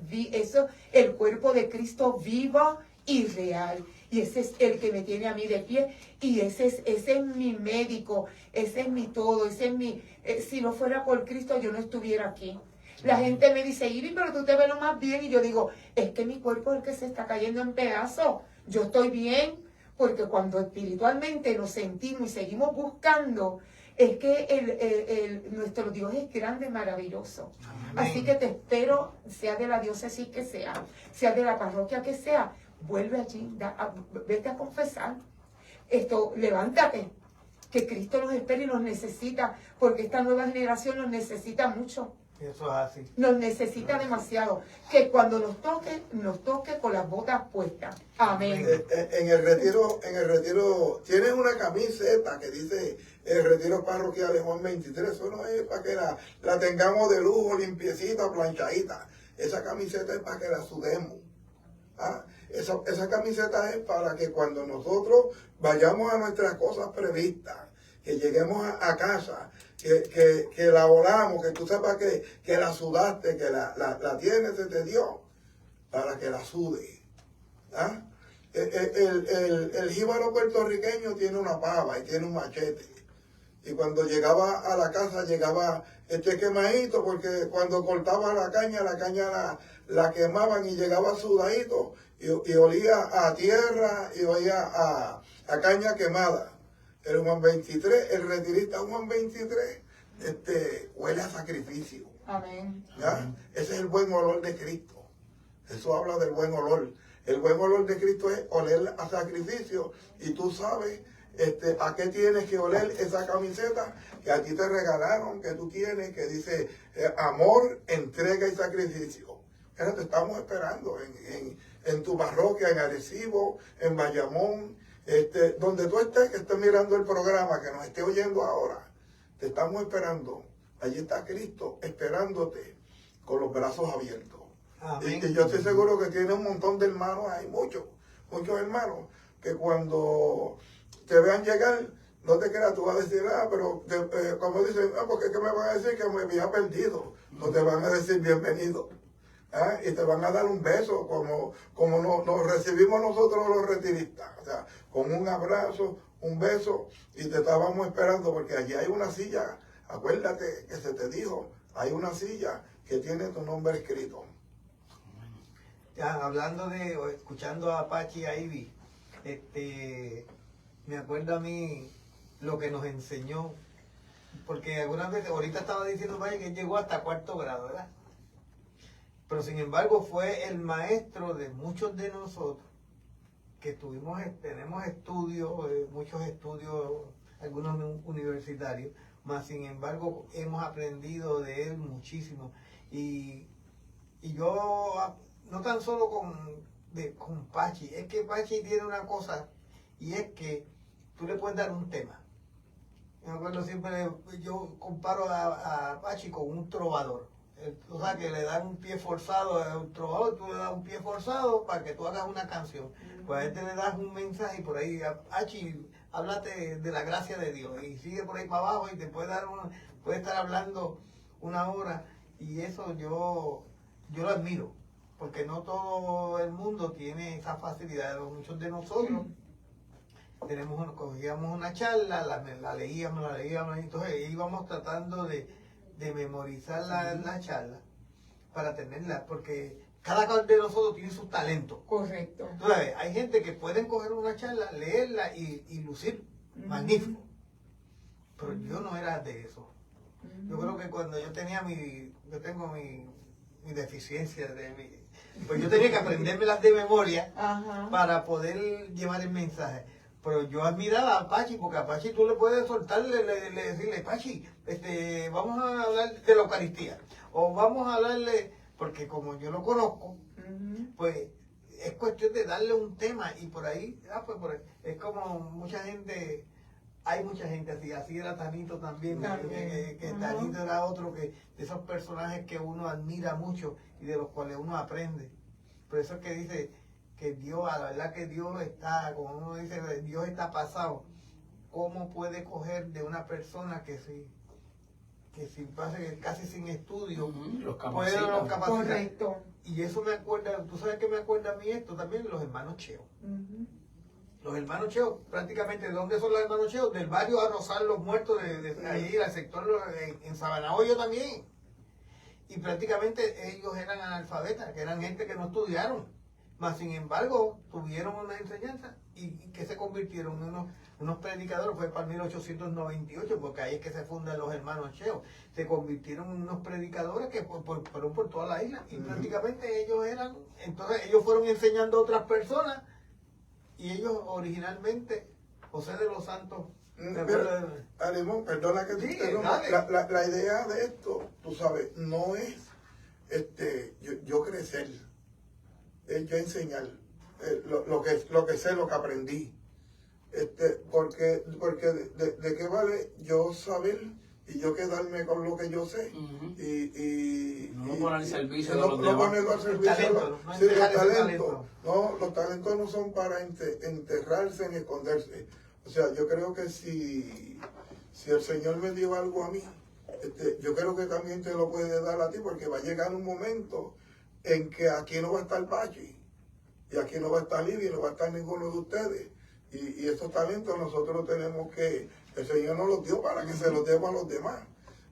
el cuerpo de Cristo vivo y real. Y ese es el que me tiene a mí de pie, y ese es mi médico, ese es mi todo, ese es mi... si no fuera por Cristo, yo no estuviera aquí. La gente me dice, Ivy, pero tú te ves lo más bien, y yo digo, es que mi cuerpo es el que se está cayendo en pedazos. Yo estoy bien, porque cuando espiritualmente nos sentimos y seguimos buscando, es que nuestro Dios es grande, maravilloso. Amén. Así que te espero, sea de la diócesis que sea de la parroquia que sea, vuelve allí, vete a confesar. Levántate, que Cristo nos espera y nos necesita, porque esta nueva generación nos necesita mucho. Eso es así. Nos necesita demasiado. Que cuando nos toque con las botas puestas. Amén. En el retiro, tienes una camiseta que dice el retiro parroquial de Juan 23. Eso no es para que la tengamos de lujo, limpiecita, planchadita. Esa camiseta es para que la sudemos. Esa camiseta es para que cuando nosotros vayamos a nuestras cosas previstas, que lleguemos a casa, que la volamos, que tú sepas que la sudaste, que la tienes, se te dio, para que la sude. El jíbaro puertorriqueño tiene una pava y tiene un machete. Y cuando llegaba a la casa, llegaba quemadito, porque cuando cortaba la caña la quemaban y llegaba sudadito, y olía a tierra y olía a caña quemada. El Juan 23, el retirista Juan 23, huele a sacrificio. Amén. Ese es el buen olor de Cristo. Eso habla del buen olor. El buen olor de Cristo es oler a sacrificio, y tú sabes ¿A qué tienes que oler esa camiseta que a ti te regalaron, que tú tienes, que dice amor, entrega y sacrificio? Te estamos esperando en tu parroquia, en Arecibo, en Bayamón, donde tú estés, que estés mirando el programa, que nos esté oyendo ahora. Te estamos esperando. Allí está Cristo esperándote con los brazos abiertos. Amén. Y yo estoy seguro que tiene un montón de hermanos, hay muchos hermanos, que cuando te vean llegar, no te creas, tú vas a decir, pero como dicen, porque ¿qué me van a decir? Que me había perdido. No te van a decir bienvenido. Y te van a dar un beso, como nos recibimos nosotros los retiristas. O sea, con un abrazo, un beso, y te estábamos esperando, porque allí hay una silla, acuérdate que se te dijo, hay una silla que tiene tu nombre escrito. Ya, hablando o escuchando a Pachi y a Ivy, me acuerdo a mí lo que nos enseñó, porque algunas veces, ahorita estaba diciendo Pachi que él llegó hasta 4º grado, ¿verdad? Pero sin embargo fue el maestro de muchos de nosotros que tenemos estudios, muchos estudios, algunos universitarios, mas sin embargo hemos aprendido de él muchísimo. Y yo, no tan solo con Pachi, es que Pachi tiene una cosa, y es que tú le puedes dar un tema. Me acuerdo siempre, yo comparo a Pachi con un trovador. O sea, que le dan un pie forzado a un trovador, tú le das un pie forzado para que tú hagas una canción. Pues a este le das un mensaje y por ahí, Pachi, háblate de la gracia de Dios. Y sigue por ahí para abajo y te puede estar hablando 1 hora. Y eso yo lo admiro, porque no todo el mundo tiene esa facilidad. Muchos de nosotros cogíamos una charla, la leíamos, y entonces íbamos tratando de memorizar la charla para tenerla, porque cada cual de nosotros tiene sus talentos. Correcto. Entonces, hay gente que pueden coger una charla, leerla y lucir magnífico. Pero yo no era de eso. Yo creo que cuando yo tengo mi deficiencia pues yo tenía que aprendérmelas de memoria para poder llevar el mensaje. Pero yo admiraba a Pachi, porque a Pachi tú le puedes soltarle, decirle, Pachi, vamos a hablar de la Eucaristía, o vamos a hablarle, porque como yo lo conozco, pues es cuestión de darle un tema, y por ahí, es como mucha gente, hay mucha gente así era Tanito también, que Tanito era otro de esos personajes que uno admira mucho y de los cuales uno aprende. Por eso es que dice que Dios, la verdad que Dios está, como uno dice, Dios está pasado. ¿Cómo puede coger de una persona que si pasa casi sin estudio, Los puede los capacitar? Correcto. Y eso me acuerda, ¿tú sabes qué me acuerda a mí esto también? Los hermanos Cheo. Los hermanos Cheo, prácticamente, ¿de dónde son los hermanos Cheo? Del barrio Arrozal Los Muertos, de ahí, del sector en Sabana Hoyo también. Y prácticamente ellos eran analfabetas, que eran gente que no estudiaron. Mas sin embargo, tuvieron una enseñanza y que se convirtieron en unos predicadores. Fue para 1898, porque ahí es que se fundan los hermanos Cheo. Se convirtieron en unos predicadores que fueron por toda la isla. Y prácticamente entonces ellos fueron enseñando a otras personas. Y ellos originalmente, José de los Santos. Alemón, perdona que te interrumpa. La idea de esto, tú sabes, no es yo crecer. Yo enseñar lo que sé, lo que aprendí. Porque de qué vale yo saber y yo quedarme con lo que yo sé. No poner al servicio de no los demás. ponerlo al servicio de los talentos. No, los talentos no son para enterrarse ni esconderse. O sea, yo creo que si el Señor me dio algo a mí, yo creo que también te lo puede dar a ti, porque va a llegar un momento en que aquí no va a estar Pachi, y aquí no va a estar Ivy, no va a estar ninguno de ustedes. Y estos talentos nosotros tenemos que, el Señor nos los dio para que se los demos a los demás.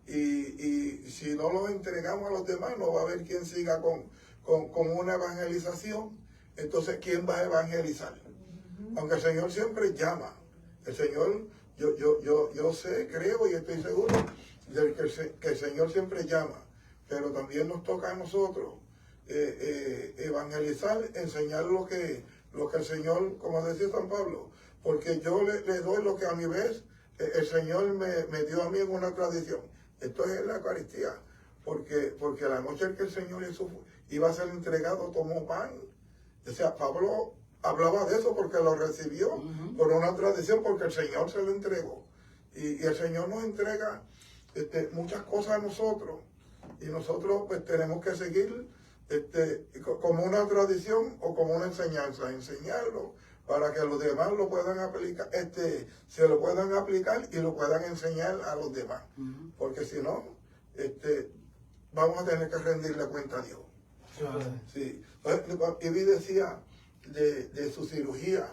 Y si no los entregamos a los demás, no va a haber quien siga con una evangelización. Entonces, ¿quién va a evangelizar? Aunque el Señor siempre llama. El Señor, yo sé, creo y estoy seguro de que el Señor siempre llama. Pero también nos toca a nosotros evangelizar, enseñar lo que el Señor, como decía San Pablo, porque yo le doy lo que a mi vez el Señor me dio a mí en una tradición. Esto es la Eucaristía, porque la noche en que el Señor Jesús iba a ser entregado, tomó pan. O sea, Pablo hablaba de eso porque lo recibió por una tradición, porque el Señor se lo entregó. Y el Señor nos entrega muchas cosas a nosotros, y nosotros pues tenemos que seguir como una tradición o como una enseñanza, enseñarlo para que los demás lo puedan aplicar, se lo puedan aplicar y lo puedan enseñar a los demás. Porque si no, vamos a tener que rendirle cuenta a Dios. Sí. Ivy decía de su cirugía,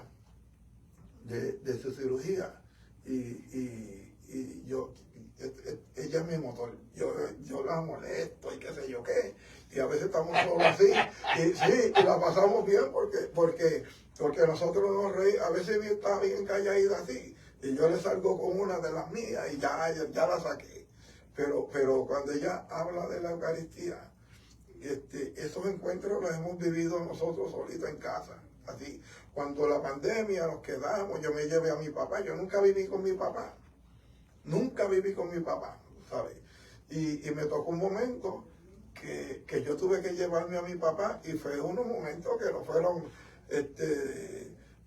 de su cirugía, y yo, ella es mi motor, yo la molesto y qué sé yo qué, y a veces estamos solos así, y la pasamos bien porque nosotros nos reímos, a veces está bien calladita así, y yo le salgo con una de las mías y ya la saqué. Pero cuando ella habla de la Eucaristía, esos encuentros los hemos vivido nosotros solitos en casa. Así, cuando la pandemia nos quedamos, yo me llevé a mi papá, yo nunca viví con mi papá, ¿sabes? Y me tocó un momento que yo tuve que llevarme a mi papá, y fue unos momentos que no fueron,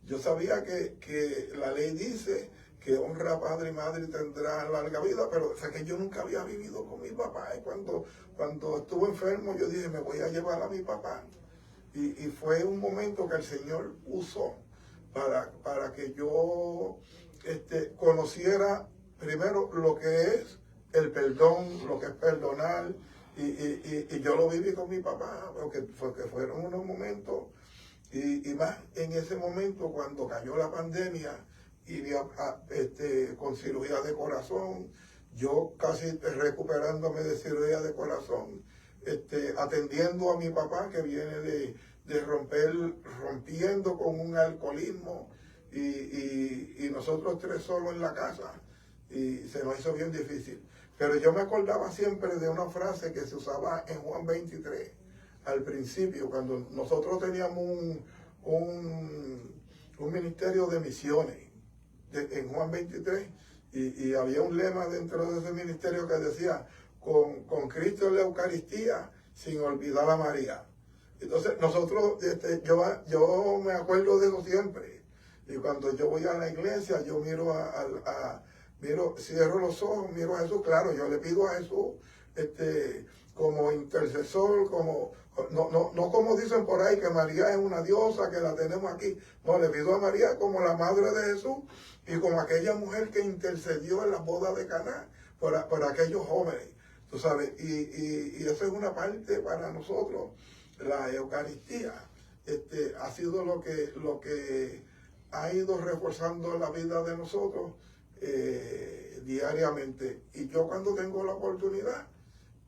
yo sabía que la ley dice que honra a padre y madre y tendrá larga vida, pero o sea, que yo nunca había vivido con mi papá, y cuando estuve enfermo yo dije, me voy a llevar a mi papá, y fue un momento que el Señor usó para que yo conociera primero lo que es el perdón, lo que es perdonar, y yo lo viví con mi papá, porque fueron unos momentos, y más en ese momento cuando cayó la pandemia, y con cirugía de corazón, yo casi recuperándome de cirugía de corazón, atendiendo a mi papá que viene rompiendo con un alcoholismo, y nosotros tres solos en la casa, y se nos hizo bien difícil. Pero yo me acordaba siempre de una frase que se usaba en Juan 23, al principio, cuando nosotros teníamos un ministerio de misiones, en Juan 23, y había un lema dentro de ese ministerio que decía, con Cristo en la Eucaristía, sin olvidar a María. Entonces nosotros, yo me acuerdo de eso siempre, y cuando yo voy a la iglesia, yo cierro los ojos, miro a Jesús, claro, yo le pido a Jesús, como intercesor, no como dicen por ahí que María es una diosa, que la tenemos aquí. No, le pido a María como la madre de Jesús y como aquella mujer que intercedió en las bodas de Caná por aquellos jóvenes, tú sabes, y eso es una parte para nosotros. La Eucaristía ha sido lo que ha ido reforzando la vida de nosotros diariamente. Y yo cuando tengo la oportunidad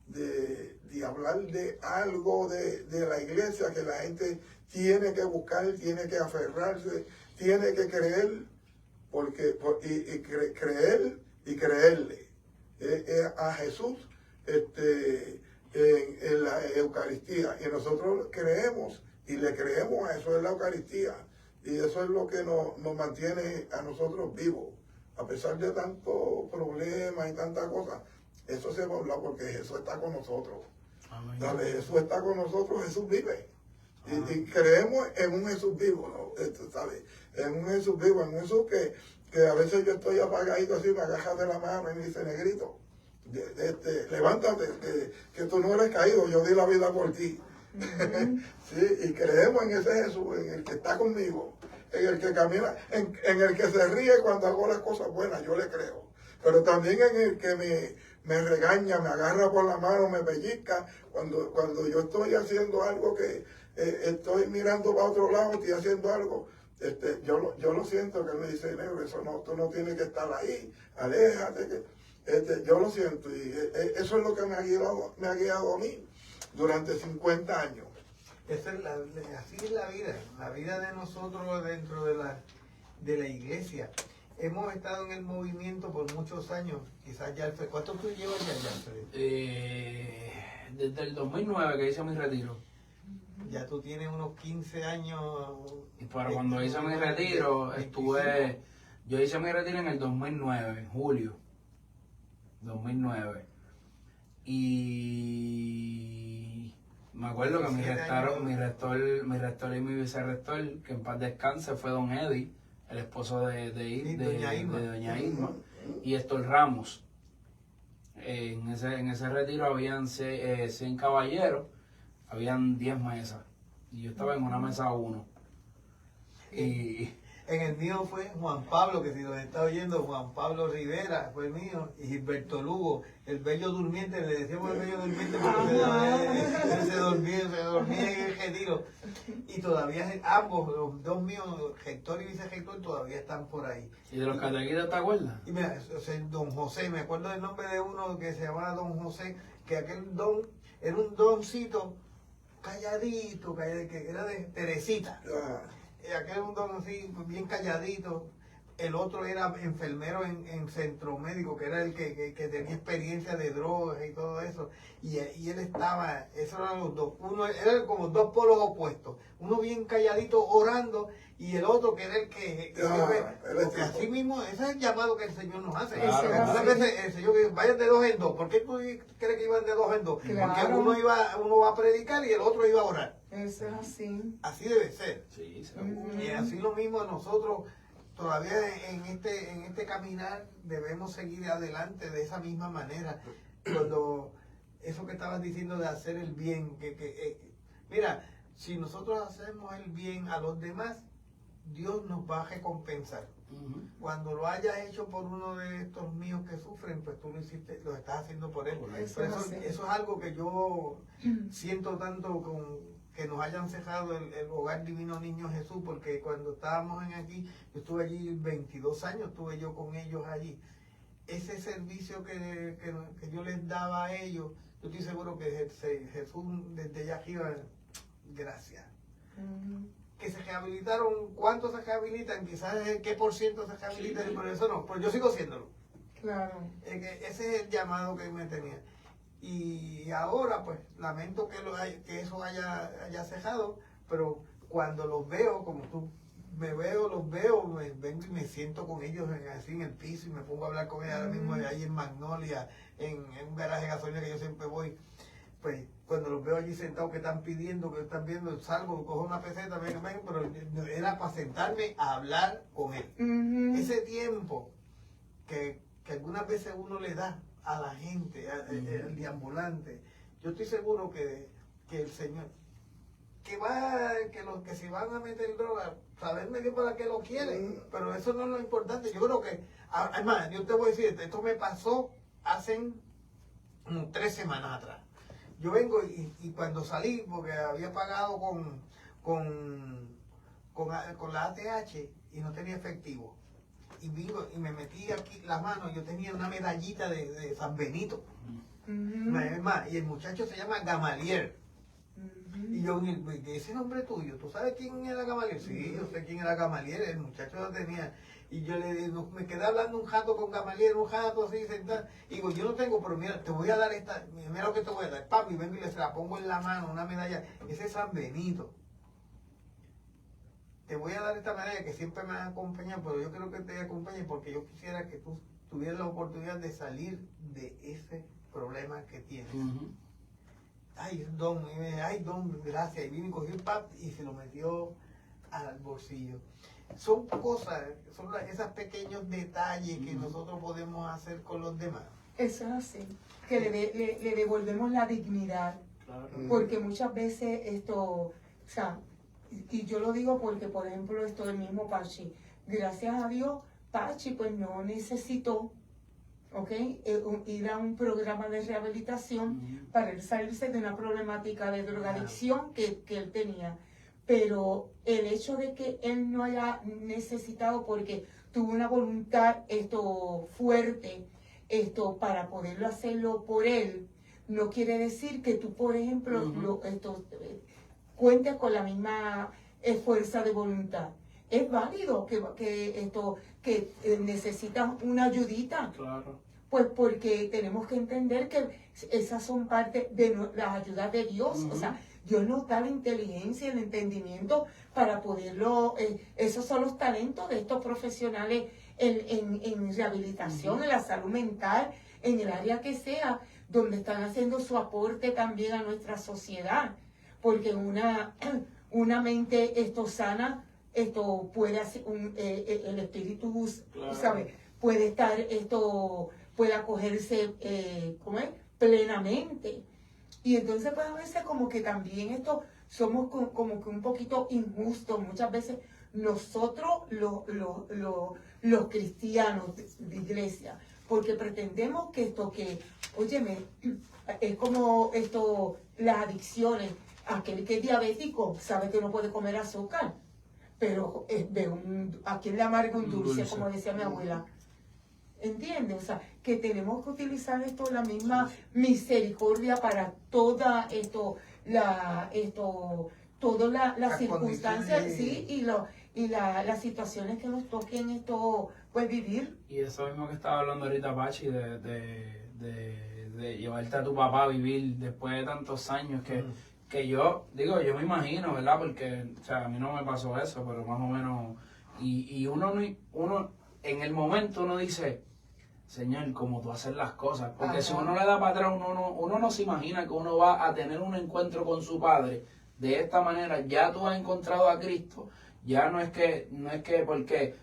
de hablar de algo de la iglesia que la gente tiene que buscar, tiene que aferrarse, tiene que creer, creer y creerle a Jesús en la Eucaristía. Y nosotros creemos y le creemos a eso en la Eucaristía. Y eso es lo que nos mantiene a nosotros vivos. A pesar de tantos problemas y tantas cosas, eso se va a hablar porque Jesús está con nosotros. Dale, Jesús está con nosotros, Jesús vive. Y creemos en un Jesús vivo, ¿no? ¿Sabes? En un Jesús vivo, en un Jesús que a veces yo estoy apagadito así, me agarra de la mano y me dice, negrito, levántate, que tú no eres caído, yo di la vida por ti. Sí, y creemos en ese Jesús, en el que está conmigo, en el que camina, en el que se ríe cuando hago las cosas buenas, yo le creo. Pero también en el que me regaña, me agarra por la mano, me pellizca, cuando yo estoy haciendo algo que estoy mirando para otro lado, estoy haciendo algo, yo lo siento, que él me dice, negro, eso no, tú no tienes que estar ahí, aléjate, yo lo siento, y eso es lo que me ha guiado a mí durante 50 años. Así es la vida de nosotros dentro de la iglesia. Hemos estado en el movimiento por muchos años, quizás ya, ¿cuánto tú llevas ya, Alfred? Desde el 2009 que hice mi retiro. Ya tú tienes unos 15 años. Pero cuando hice mi retiro, yo hice mi retiro en el 2009, julio 2009. Y me acuerdo que mi rector y mi vicerrector, que en paz descanse, fue don Eddie, el esposo de doña Irma, y Héctor Ramos. En ese retiro habían 100 caballeros, habían 10 mesas, y yo estaba en una mesa 1. Y En el mío fue Juan Pablo, que si nos está oyendo, Juan Pablo Rivera fue el mío, y Gilberto Lugo, el bello durmiente, le decíamos el bello durmiente porque se dormía en el retiro. Y todavía ambos, los dos míos, rector y vicerrector, todavía están por ahí. ¿Y de los catequistas te acuerdas? Y mira, don José, me acuerdo del nombre de uno que se llamaba don José, que aquel don era un doncito calladito, que era de Teresita. Aquel era un don así, bien calladito. El otro era enfermero en centro médico, que era el que tenía experiencia de drogas y todo eso. Y él estaba, esos eran los dos. Uno era como dos polos opuestos. Uno bien calladito orando y el otro que era el que porque así mismo, ese es el llamado que el Señor nos hace. Claro. Muchas veces el Señor dice, vayan de 2 en 2. ¿Por qué tú crees que iban de 2 en 2? Claro. Porque uno va a predicar y el otro iba a orar. Eso es así. Así debe ser. Sí, seguro. Y así lo mismo nosotros, todavía en este caminar, debemos seguir adelante de esa misma manera. Cuando eso que estabas diciendo de hacer el bien, mira, si nosotros hacemos el bien a los demás, Dios nos va a recompensar. Cuando lo hayas hecho por uno de estos míos que sufren, pues tú lo estás haciendo por él. Eso Pero es así. eso es algo que yo siento tanto que nos hayan cerrado el Hogar Divino Niño Jesús, porque cuando estábamos aquí, yo estuve allí 22 años, estuve yo con ellos allí. Ese servicio que yo les daba a ellos, yo estoy seguro que Jesús desde allá arriba, gracias. Que se rehabilitaron, ¿cuántos se rehabilitan? Quizás qué por ciento se rehabilitan, pero eso no, pero yo sigo haciéndolo. Claro. Ese es el llamado que me tenía. Y ahora, pues, lamento que eso haya cejado, pero cuando los veo, como tú, los veo, vengo y me siento con ellos así en el piso y me pongo a hablar con ellos ahora mismo ahí en Magnolia, en un garaje de gasolina que yo siempre voy. Pues cuando los veo allí sentados que están pidiendo, que están viendo, salgo, cojo una peseta, ven, pero era para sentarme a hablar con él. Ese tiempo que algunas veces uno le da a la gente, al deambulante, yo estoy seguro que el Señor, que los que se van a meter droga, saber medio para qué lo quieren, pero eso no es lo importante. Yo creo que, además, yo te voy a decir, esto me pasó hace 3 semanas atrás. Yo vengo y cuando salí, porque había pagado con la ATH y no tenía efectivo, y vivo y me metí aquí la mano, yo tenía una medallita de San Benito. Y el muchacho se llama Gamaliel. Y yo, ese nombre tuyo, ¿tú sabes quién era Gamaliel? Sí, yo sé quién era Gamaliel, el muchacho lo tenía. Y yo me quedé hablando un rato con Gamaliel, un rato así sentado. Y digo, yo no tengo, pero mira, te voy a dar mira lo que te voy a dar. Papi, vengo y se la pongo en la mano, una medalla. Ese es San Benito. Te voy a dar esta medalla que siempre me ha acompañado, pero yo quiero que te acompañe porque yo quisiera que tú tuvieras la oportunidad de salir de ese problema que tienes. Ay, don, gracias. Y vino y cogió el pap y se lo metió al bolsillo. Son cosas, son esos pequeños detalles que nosotros podemos hacer con los demás. Eso es así, que le devolvemos la dignidad, Claro. porque muchas veces o sea, y yo lo digo porque, por ejemplo, esto del mismo Pachi, gracias a Dios, Pachi pues no necesitó, ir a un programa de rehabilitación para él salirse de una problemática de drogadicción que él tenía. Pero el hecho de que él no haya necesitado, porque tuvo una voluntad fuerte para poderlo hacerlo por él, no quiere decir que tú, por ejemplo, cuentes con la misma fuerza de voluntad. Es válido que necesitas una ayudita. Claro. Pues porque tenemos que entender que esas son parte de las ayudas de Dios. O sea, Dios nos da la inteligencia, el entendimiento para poderlo, esos son los talentos de estos profesionales en rehabilitación, en la salud mental, en el área que sea, donde están haciendo su aporte también a nuestra sociedad, porque una mente sana, puede hacer el espíritu, Claro. ¿sabes? Puede estar, puede acogerse, plenamente. Y entonces pues a veces como que también somos como que un poquito injustos, muchas veces nosotros los cristianos de iglesia, porque pretendemos que óyeme, es como las adicciones. Aquel que es diabético sabe que no puede comer azúcar, pero a quien le amarga un dulce, como decía mi abuela. ¿Entiendes? O sea, que tenemos que utilizar la misma misericordia para todas las circunstancias, sí, y las situaciones que nos toquen pues vivir. Y eso mismo que estaba hablando ahorita, Pachi, de llevarte a tu papá a vivir después de tantos años que yo me imagino, ¿verdad? Porque, o sea, a mí no me pasó eso, pero más o menos, y uno en el momento uno dice, Señor, como tú haces las cosas, porque si uno le da para atrás, uno no se imagina que uno va a tener un encuentro con su padre de esta manera. Ya tú has encontrado a Cristo, ya no es que porque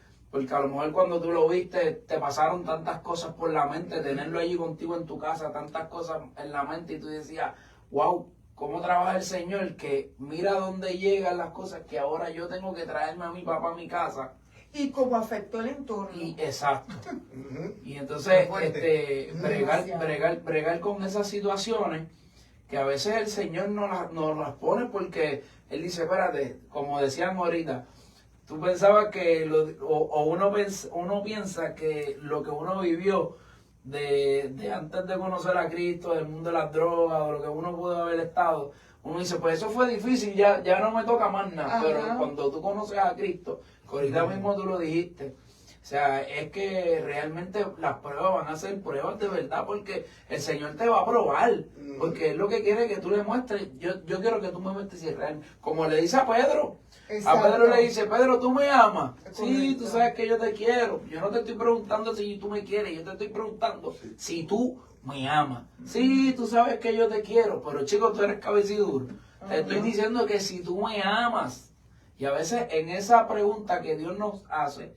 a lo mejor cuando tú lo viste te pasaron tantas cosas por la mente, tenerlo allí contigo en tu casa, tantas cosas en la mente, y tú decías, wow, cómo trabaja el Señor, que mira dónde llegan las cosas, que ahora yo tengo que traerme a mi papá a mi casa. Y cómo afectó el entorno. Exacto. Y entonces bregar con esas situaciones que a veces el Señor nos las pone porque Él dice, espérate, como decían ahorita, tú pensabas que uno piensa que lo que uno vivió de antes de conocer a Cristo, del mundo de las drogas, o lo que uno pudo haber estado, uno dice, pues eso fue difícil, ya no me toca más nada. Ajá. Pero cuando tú conoces a Cristo, que ahorita mismo tú lo dijiste, o sea, es que realmente las pruebas van a ser pruebas de verdad, porque el Señor te va a probar, porque es lo que quiere que tú le muestres. Yo quiero que tú me muestres si realmente, como le dice a Pedro. Exacto. A Pedro le dice, Pedro, ¿tú me amas? Correcto. Sí, tú sabes que yo te quiero. Yo no te estoy preguntando si tú me quieres, yo te estoy preguntando si tú me amas. Sí, tú sabes que yo te quiero, pero chico, tú eres cabeciduro. Te estoy diciendo que si tú me amas. Y a veces en esa pregunta que Dios nos hace,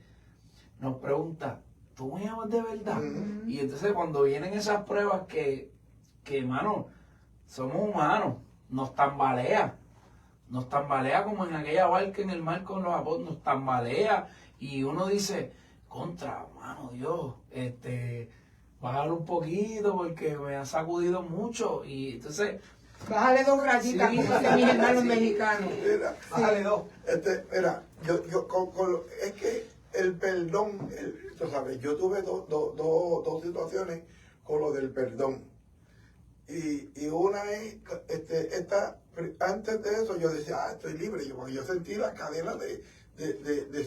nos pregunta, ¿tú me amas de verdad? Y entonces cuando vienen esas pruebas que hermano, somos humanos, nos tambalea como en aquella barca en el mar con los apóstoles, nos tambalea, y uno dice, contra, mano, Dios, bájalo un poquito porque me ha sacudido mucho. Y entonces, Bájale 2 rayitas, Sí. como dicen mis hermanos mexicanos. Mira, Bájale 2. mira, es que el perdón, tú sabes, yo tuve dos situaciones con lo del perdón. Y una es, antes de eso yo decía, estoy libre, porque yo sentí la cadena de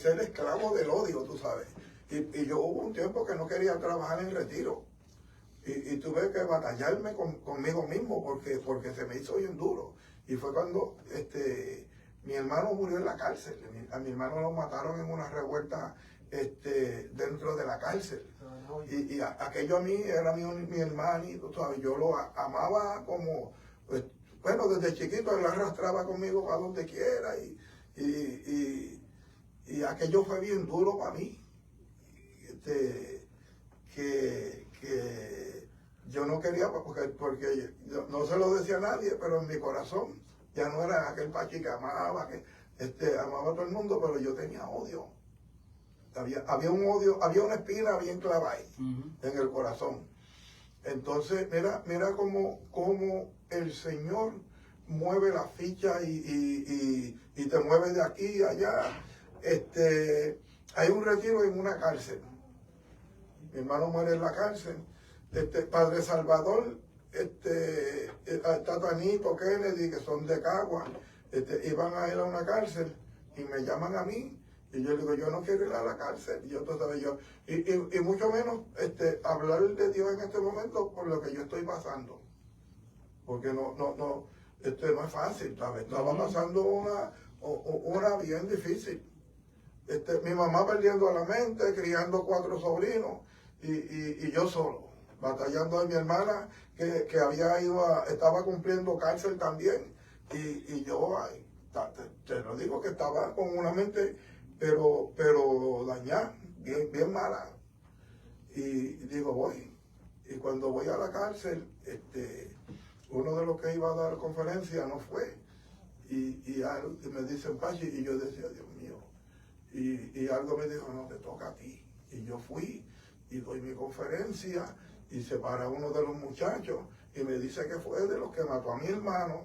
ser esclavo del odio, tú sabes. Y yo hubo un tiempo que no quería trabajar en retiro. Y tuve que batallarme conmigo mismo porque se me hizo bien duro. Y fue cuando mi hermano murió en la cárcel. A mi hermano lo mataron en una revuelta dentro de la cárcel. Y aquello a mí era mi hermanito, ¿sabes? Yo lo amaba como, pues, bueno, desde chiquito él arrastraba conmigo a donde quiera. Y aquello fue bien duro para mí. Que yo no quería, porque yo no se lo decía a nadie, pero en mi corazón ya no era aquel Pachi que amaba, amaba a todo el mundo, pero yo tenía odio. Había un odio, había una espina bien clavada ahí, en el corazón. Entonces, mira cómo el Señor mueve la ficha y te mueve de aquí a allá. Hay un retiro en una cárcel. Mi hermano muere en la cárcel. Padre Salvador, Tatanito, Kennedy, que son de Cagua, iban a ir a una cárcel y me llaman a mí. Y yo digo, yo no quiero ir a la cárcel. Y mucho menos hablar de Dios en este momento por lo que yo estoy pasando. Porque no es fácil, ¿sabes? Estaba pasando una bien difícil. Mi mamá perdiendo la mente, criando 4 sobrinos y yo solo, batallando de mi hermana que estaba cumpliendo cárcel también y yo, te lo digo que estaba con una mente pero dañada, bien mala. Y digo, voy. Y cuando voy a la cárcel, uno de los que iba a dar conferencia no fue. Y me dicen, Pachi, y yo decía, Dios mío. Y algo me dijo, no, te toca a ti. Y yo fui y doy mi conferencia y se para uno de los muchachos y me dice que fue de los que mató a mi hermano.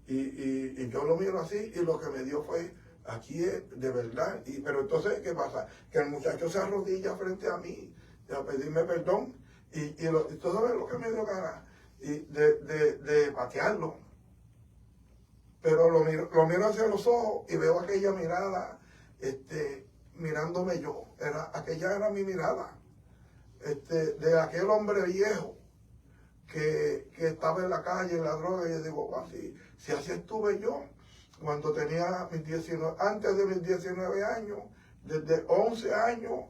Y yo lo miro así y lo que me dio fue, aquí es de verdad. Pero entonces, ¿qué pasa? Que el muchacho se arrodilla frente a mí a pedirme perdón. Y tú sabes lo que me dio ganas de patearlo. Pero lo miro hacia los ojos y veo aquella mirada, mirándome yo. Aquella era mi mirada. De aquel hombre viejo que estaba en la calle, en la droga, y yo digo, si así estuve yo, cuando tenía antes de mis 19 años, desde 11 años,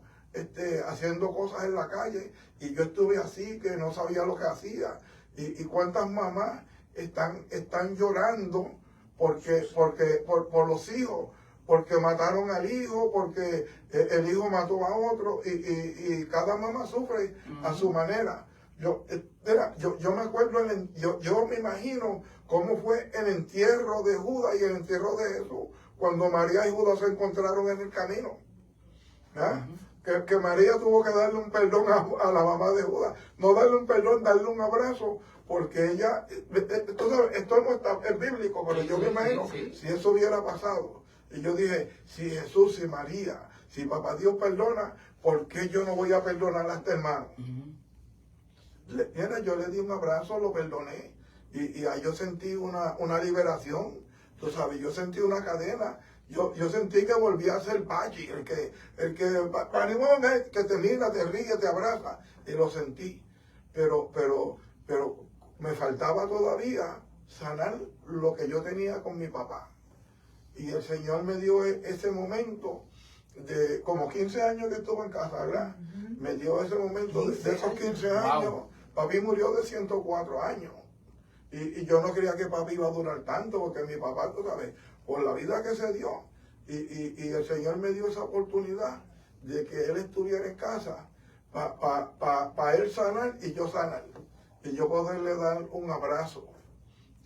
haciendo cosas en la calle, y yo estuve así, que no sabía lo que hacía, y cuántas mamás están llorando por los hijos, porque mataron al hijo, porque el hijo mató a otro, y cada mamá sufre a su manera. Yo me acuerdo, yo me imagino cómo fue el entierro de Judas y el entierro de Jesús, cuando María y Judas se encontraron en el camino. ¿Ah? Que María tuvo que darle un perdón a la mamá de Judas, no darle un perdón, darle un abrazo, porque ella, esto no está, es bíblico, pero yo me imagino si eso hubiera pasado. Y yo dije, si Jesús, si María, si Papá Dios perdona, ¿por qué yo no voy a perdonar a este hermano? Mira, yo le di un abrazo, lo perdoné, y ahí yo sentí una liberación, tú sabes, yo sentí una cadena. Yo sentí que volví a ser Pachi, el que te mira, te ríe, te abraza, y lo sentí. Pero me faltaba todavía sanar lo que yo tenía con mi papá. Y el Señor me dio ese momento de como 15 años que estuve en casa, ¿verdad? Me dio ese momento de esos 15 años. Wow. Papi murió de 104 años. Y yo no creía que papi iba a durar tanto, porque mi papá, tú sabes, por la vida que se dio, y el Señor me dio esa oportunidad de que él estuviera en casa para él sanar y yo sanar, y yo poderle dar un abrazo,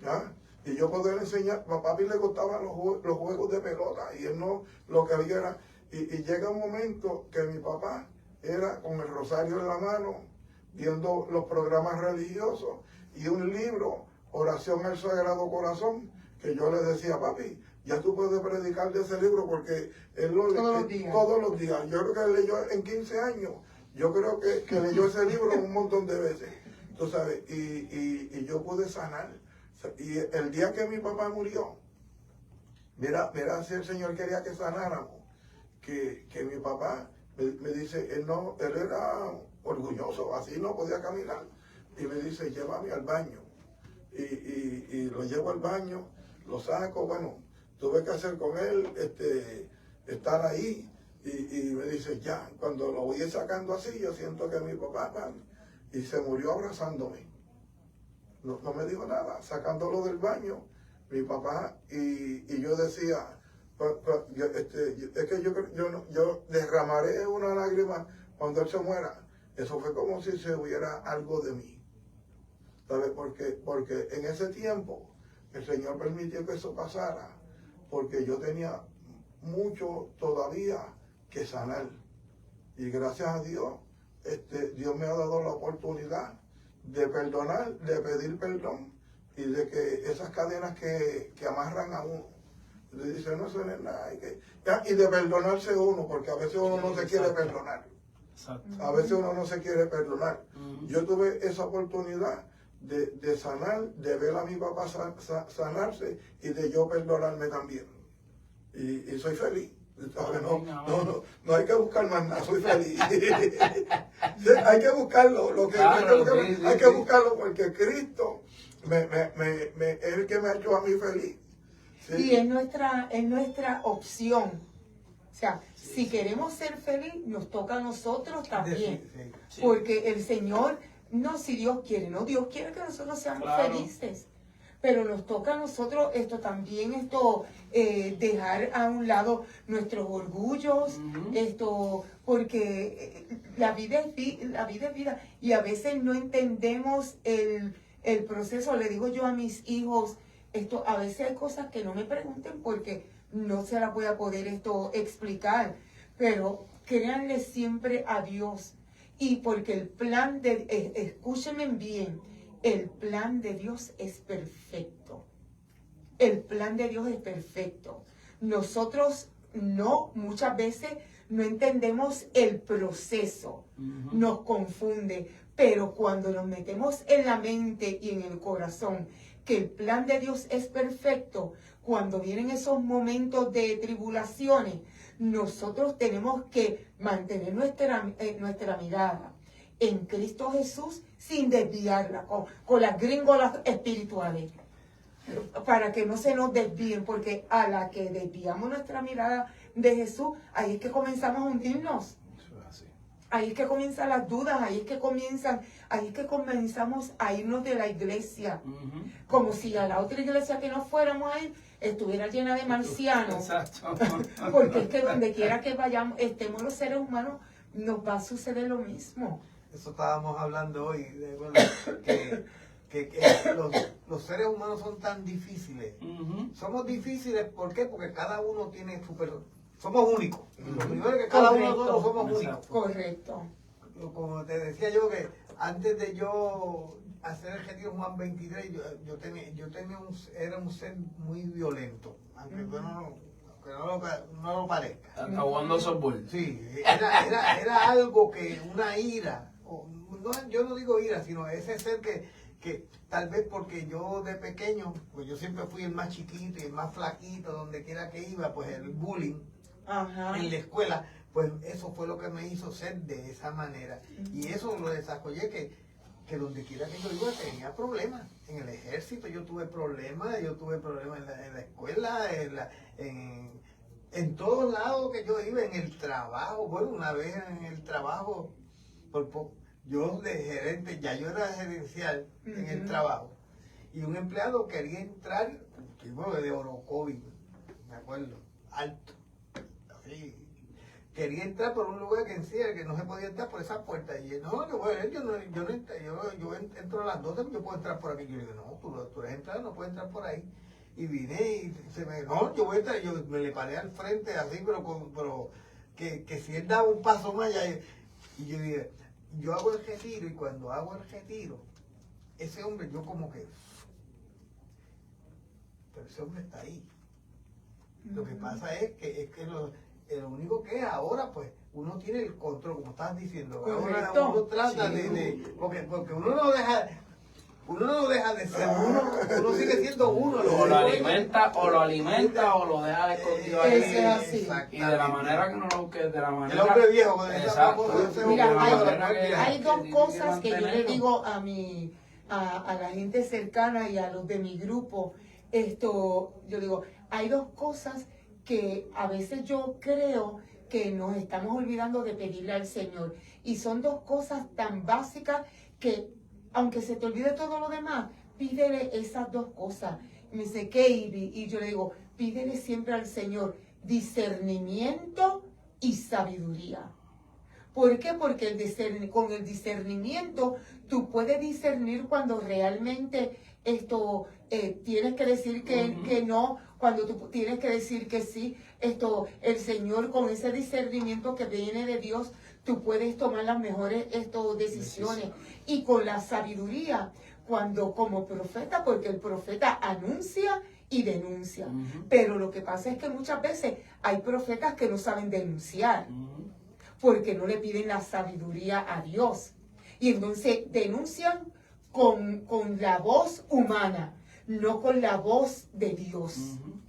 ¿ya? Y yo poder enseñar. A papi le gustaban los juegos de pelota, y él no, lo que había era, y llega un momento que mi papá era con el rosario en la mano, viendo los programas religiosos, y un libro, Oración al Sagrado Corazón, que yo le decía, papi, ya tú puedes predicar de ese libro, porque él lo lee todos los días. Yo creo que él leyó en 15 años, yo creo que leyó ese libro un montón de veces, tú sabes, y yo pude sanar. Y el día que mi papá murió, mira si el Señor quería que sanáramos, que mi papá me dice, él era orgulloso, así no podía caminar, y me dice, llévame al baño. Y lo llevo al baño, lo saco, bueno, tuve que hacer con él, estar ahí, y me dice, ya, cuando lo voy sacando así, yo siento que mi papá, y se murió abrazándome. No me dijo nada, sacándolo del baño, mi papá, y yo decía, es que yo derramaré una lágrima cuando él se muera. Eso fue como si se hubiera algo de mí. ¿Sabes? Porque en ese tiempo el Señor permitió que eso pasara, porque yo tenía mucho todavía que sanar. Y gracias a Dios, Dios me ha dado la oportunidad de perdonar, de pedir perdón, y de que esas cadenas que amarran a uno, le dicen, no, eso no es nada, y de perdonarse uno, porque a veces uno no se quiere perdonar. A veces uno no se quiere perdonar. Yo tuve esa oportunidad de sanar, de ver a mi papá sanarse, y de yo perdonarme también. Y soy feliz. No hay que buscar más nada, soy feliz. Hay que buscarlo, hay que buscarlo, porque Cristo es el que me ha hecho a mí feliz. Sí. Y es nuestra opción. O sea, si queremos ser felices, nos toca a nosotros también. Sí. Porque el Señor, no si Dios quiere, no, Dios quiere que nosotros seamos Claro. felices. Pero nos toca a nosotros también dejar a un lado nuestros orgullos, Ujú. porque la vida es vida y a veces no entendemos el proceso. Le digo yo a mis hijos, a veces hay cosas que no me pregunten porque no se las voy a poder explicar, pero créanle siempre a Dios. Y porque el plan escúchenme bien, el plan de Dios es perfecto. El plan de Dios es perfecto. Nosotros muchas veces no entendemos el proceso, Ujú. nos confunde, pero cuando nos metemos en la mente y en el corazón que el plan de Dios es perfecto, cuando vienen esos momentos de tribulaciones, nosotros tenemos que mantener nuestra mirada en Cristo Jesús sin desviarla con las gringolas espirituales, para que no se nos desvíen, porque a la que desviamos nuestra mirada de Jesús, ahí es que comenzamos a hundirnos. Eso es así. Ahí es que comienzan las dudas, ahí es que comenzamos a irnos de la iglesia, Ujú. como si a la otra iglesia que no fuéramos a ir estuviera llena de marcianos. Exacto. Porque es que donde quiera que vayamos, estemos los seres humanos, nos va a suceder lo mismo. Eso estábamos hablando hoy, bueno, que los seres humanos son tan difíciles. Ujú. Somos difíciles, ¿por qué? Porque cada uno tiene somos únicos. Lo primero es que cada uno de nosotros somos únicos. Exacto. Correcto. Como te decía yo, que antes de yo hacer el retiro Juan 23, era un ser muy violento, aunque no lo parezca. Acabando softball. Sí, era algo que, una ira, yo no digo ira, sino ese ser que tal vez porque yo de pequeño, pues yo siempre fui el más chiquito y el más flaquito, donde quiera que iba, pues el bullying Ajá. en la escuela, pues eso fue lo que me hizo ser de esa manera. Y eso lo desarrollé que donde quiera que yo iba tenía problemas. En el ejército yo tuve problemas en la escuela, en todos lados que yo iba, en el trabajo. Bueno, una vez en el trabajo, yo de gerente, ya yo era gerencial en el trabajo, y un empleado quería entrar, un tipo de Orocovi, me acuerdo, alto, así, quería entrar por un lugar que no se podía entrar por esa puerta. Y él, no, yo entro a las 12, yo puedo entrar por aquí. Yo le digo, no, tú eres empleado, no puedes entrar por ahí. Y vine y yo voy a entrar. Yo me le paré al frente así, pero que si él daba un paso más allá. Y yo dije, yo hago el retiro, y cuando hago el retiro, ese hombre, yo como que, pero ese hombre está ahí. Lo que pasa es que lo único que es ahora, pues, uno tiene el control, como estás diciendo. Ahora Correcto. uno trata porque uno no deja de ser uno sigue siendo uno. O lo alimenta o lo deja escondido ahí. Eso es así. Y de la manera que no lo que de la manera. El hombre viejo, con esa Exacto. cosa, Mira, De la manera hay dos que cosas que yo le mantenerlo. digo a la gente cercana y a los de mi grupo. Yo digo, hay dos cosas que a veces yo creo que nos estamos olvidando de pedirle al Señor. Y son dos cosas tan básicas que, aunque se te olvide todo lo demás, pídele esas dos cosas. Y me dice, ¿qué, Ivy? Y yo le digo, pídele siempre al Señor discernimiento y sabiduría. ¿Por qué? Porque con el discernimiento tú puedes discernir cuando realmente tienes que decir que no, cuando tú tienes que decir que sí. El Señor, con ese discernimiento que viene de Dios, tú puedes tomar las mejores decisiones. Y con la sabiduría, cuando como profeta, porque el profeta anuncia y denuncia. Ujú. Pero lo que pasa es que muchas veces hay profetas que no saben denunciar, Ujú. porque no le piden la sabiduría a Dios. Y entonces denuncian con la voz humana, no con la voz de Dios. Ujú.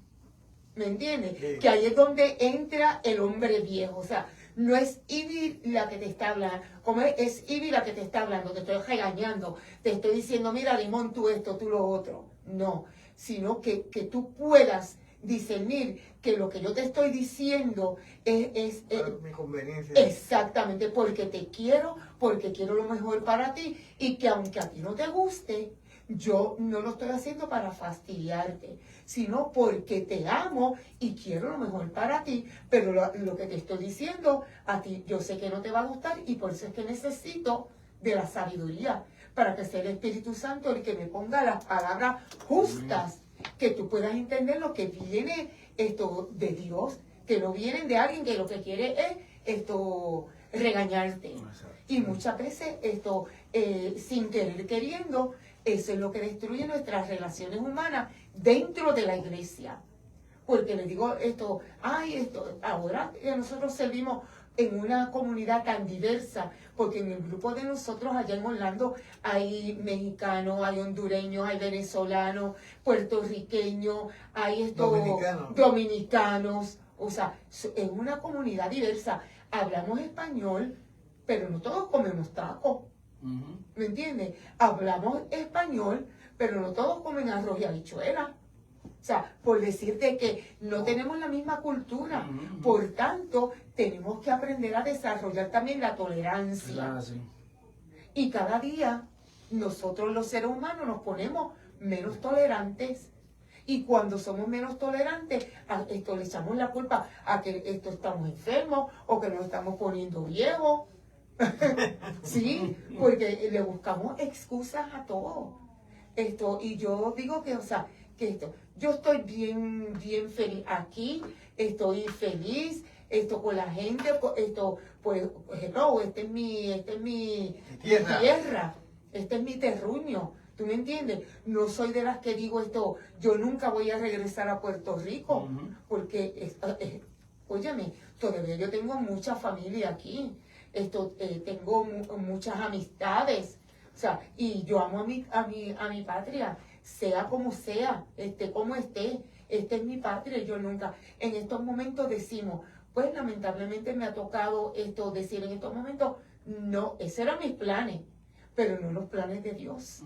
¿Me entiendes? Sí. Que ahí es donde entra el hombre viejo. O sea, no es Ivy la que te está hablando, como es Ivy la que te está hablando, te estoy regañando, te estoy diciendo, mira, Limón, tú esto, tú lo otro. No, sino que tú puedas discernir que lo que yo te estoy diciendo es Para mi conveniencia. exactamente porque te quiero, porque quiero lo mejor para ti y que aunque a ti no te guste, yo no lo estoy haciendo para fastidiarte, sino porque te amo y quiero lo mejor para ti, pero lo que te estoy diciendo a ti yo sé que no te va a gustar y por eso es que necesito de la sabiduría para que sea el Espíritu Santo el que me ponga las palabras justas, que tú puedas entender lo que viene de Dios, que no vienen de alguien que lo que quiere es regañarte. Y muchas veces sin querer queriendo, eso es lo que destruye nuestras relaciones humanas dentro de la iglesia. Porque les digo ahora que nosotros servimos en una comunidad tan diversa, porque en el grupo de nosotros allá en Orlando hay mexicanos, hay hondureños, hay venezolanos, puertorriqueños, hay dominicanos, o sea, es una comunidad diversa. Hablamos español, pero no todos comemos tacos. ¿Me entiendes? Hablamos español, pero no todos comen arroz y habichuela. O sea, por decirte que no tenemos la misma cultura. Por tanto, tenemos que aprender a desarrollar también la tolerancia. Y cada día nosotros los seres humanos nos ponemos menos tolerantes. Y cuando somos menos tolerantes, le echamos la culpa a que estamos enfermos o que nos estamos poniendo viejos. Sí, porque le buscamos excusas a todo. Y yo digo que, yo estoy bien feliz aquí, estoy feliz, con la gente, pues, no, esta es mi tierra, este es mi terruño, ¿tú me entiendes? No soy de las que digo yo nunca voy a regresar a Puerto Rico, porque, óyeme, todavía yo tengo mucha familia aquí, tengo muchas amistades, o sea, y yo amo a mi patria, sea como sea, como esté, esta es mi patria, yo nunca, en estos momentos decimos, pues lamentablemente me ha tocado decir en estos momentos, no, esos eran mis planes, pero no los planes de Dios.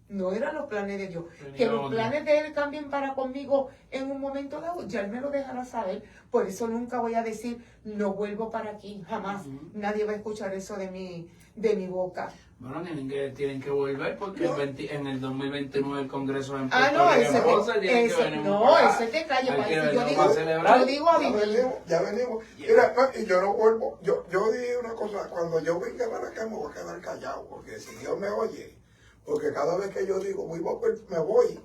No eran los planes de Dios. Que los planes de Él cambien para conmigo en un momento dado, ya Él me lo dejará saber. Por eso nunca voy a decir, no vuelvo para aquí, jamás. Nadie va a escuchar eso de mi boca. Bueno, tienen que volver porque en el 2029 el Congreso va a empezar. Ese te calla. Yo digo a vivir. Ya venimos. Mira, y yo no vuelvo. Yo dije una cosa, cuando yo venga para acá me voy a quedar callado, porque si Dios me oye, porque cada vez que yo digo, me voy.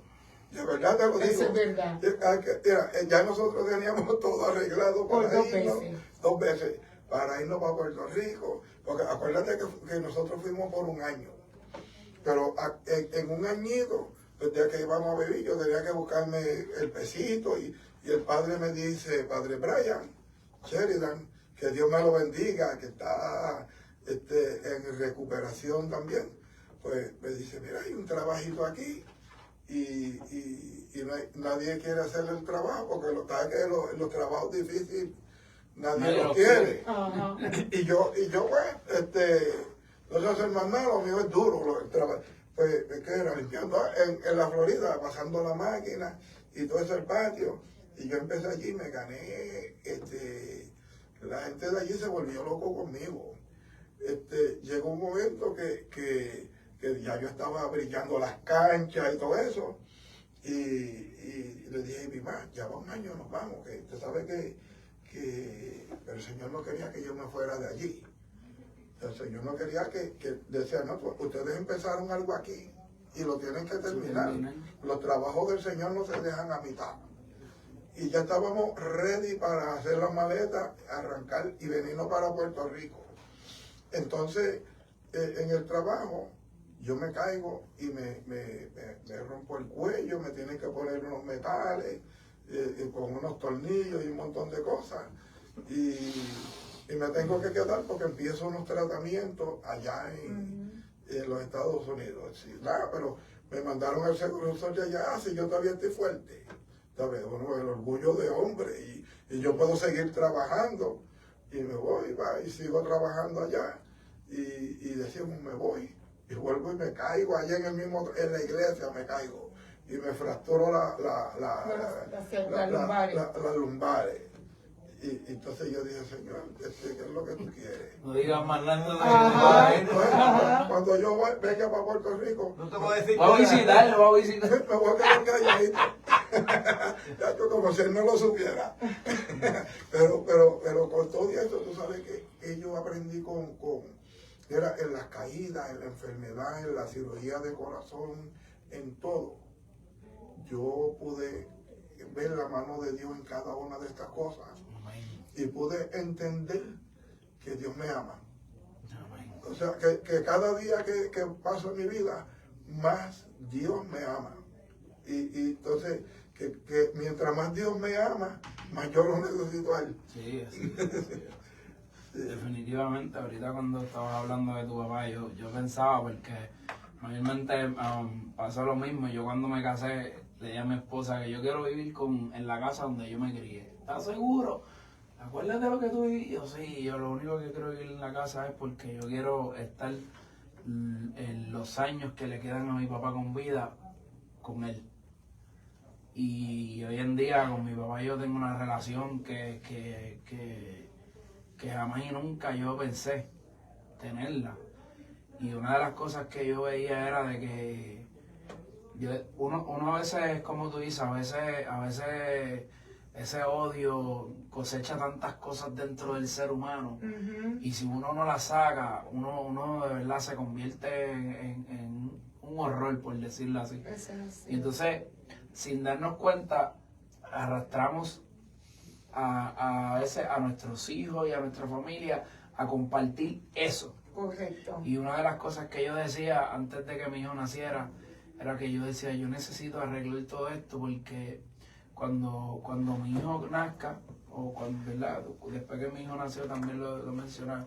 De verdad te lo digo. Eso es verdad. Mira, ya nosotros teníamos todo arreglado para irnos 2 veces. Para irnos para Puerto Rico, porque acuérdate que nosotros fuimos por 1 año, pero en 1 añito, desde que íbamos a vivir, yo tenía que buscarme el pesito y el padre me dice, Padre Brian Sheridan, que Dios me lo bendiga, que está en recuperación también, pues me dice, mira, hay un trabajito aquí y nadie quiere hacer el trabajo, porque los trabajos difíciles nadie lo quiere. Y yo pues, no sé hacer más nada, lo mío es duro. Pues, ¿qué era? Limpiando en la Florida, pasando la máquina y todo ese patio. Y yo empecé allí, me gané, la gente de allí se volvió loco conmigo. Llegó un momento que ya yo estaba brillando las canchas y todo eso. Y le dije, mi mamá, ya va 1 año, nos vamos, que usted sabe que el Señor no quería que yo me fuera de allí. El Señor no quería que decía, no, pues ustedes empezaron algo aquí y lo tienen que terminar. Los trabajos del Señor no se dejan a mitad. Y ya estábamos ready para hacer la maleta, arrancar y venirnos para Puerto Rico. Entonces, en el trabajo, yo me caigo y me rompo el cuello, me tienen que poner unos metales, con unos tornillos y un montón de cosas. Y me tengo que quedar porque empiezo unos tratamientos allá en los Estados Unidos. Sí, pero me mandaron al Seguro Social de allá, si yo todavía estoy fuerte. ¿Sabes? Bueno, el orgullo de hombre y yo puedo seguir trabajando. y me voy, va, y sigo trabajando allá, y decimos, me voy, y vuelvo y me caigo allá en la iglesia me caigo, y me fracturo las lumbares. Y entonces yo dije, Señor, ¿qué es lo que tú quieres? No digas más nada. Cuando yo venga para Puerto Rico, No te voy a decir Voy a visitarlo, voy a visitar. me voy a quedar calladito. Ya yo como si él no lo supiera. pero con todo eso, tú sabes que yo aprendí era en las caídas, en la enfermedad, en la cirugía de corazón, en todo. Yo pude ver la mano de Dios en cada una de estas cosas. Y pude entender que Dios me ama. O sea, que cada día que paso en mi vida, más Dios me ama. Y entonces, que mientras más Dios me ama, más yo lo necesito a Él. Sí, así es. Definitivamente, ahorita cuando estabas hablando de tu papá, yo pensaba, porque mayormente pasó lo mismo. Yo cuando me casé, le dije a mi esposa que yo quiero vivir en la casa donde yo me crié. ¿Estás seguro? ¿Te acuerdas de lo que tú vivías? Yo sí, yo lo único que quiero vivir en la casa es porque yo quiero estar en los años que le quedan a mi papá con vida, con él. Y hoy en día con mi papá yo tengo una relación que jamás y nunca yo pensé tenerla. Y una de las cosas que yo veía era de que uno a veces, como tú dices, a veces ese odio cosecha tantas cosas dentro del ser humano. Y si uno no la saca, uno de verdad se convierte en un horror, por decirlo así. Y entonces, sin darnos cuenta, arrastramos a veces a nuestros hijos y a nuestra familia a compartir eso. Correcto. Y una de las cosas que yo decía antes de que mi hijo naciera era que yo decía, yo necesito arreglar todo esto porque cuando mi hijo nazca, o cuando, ¿verdad? Después que mi hijo nació también lo mencionaba,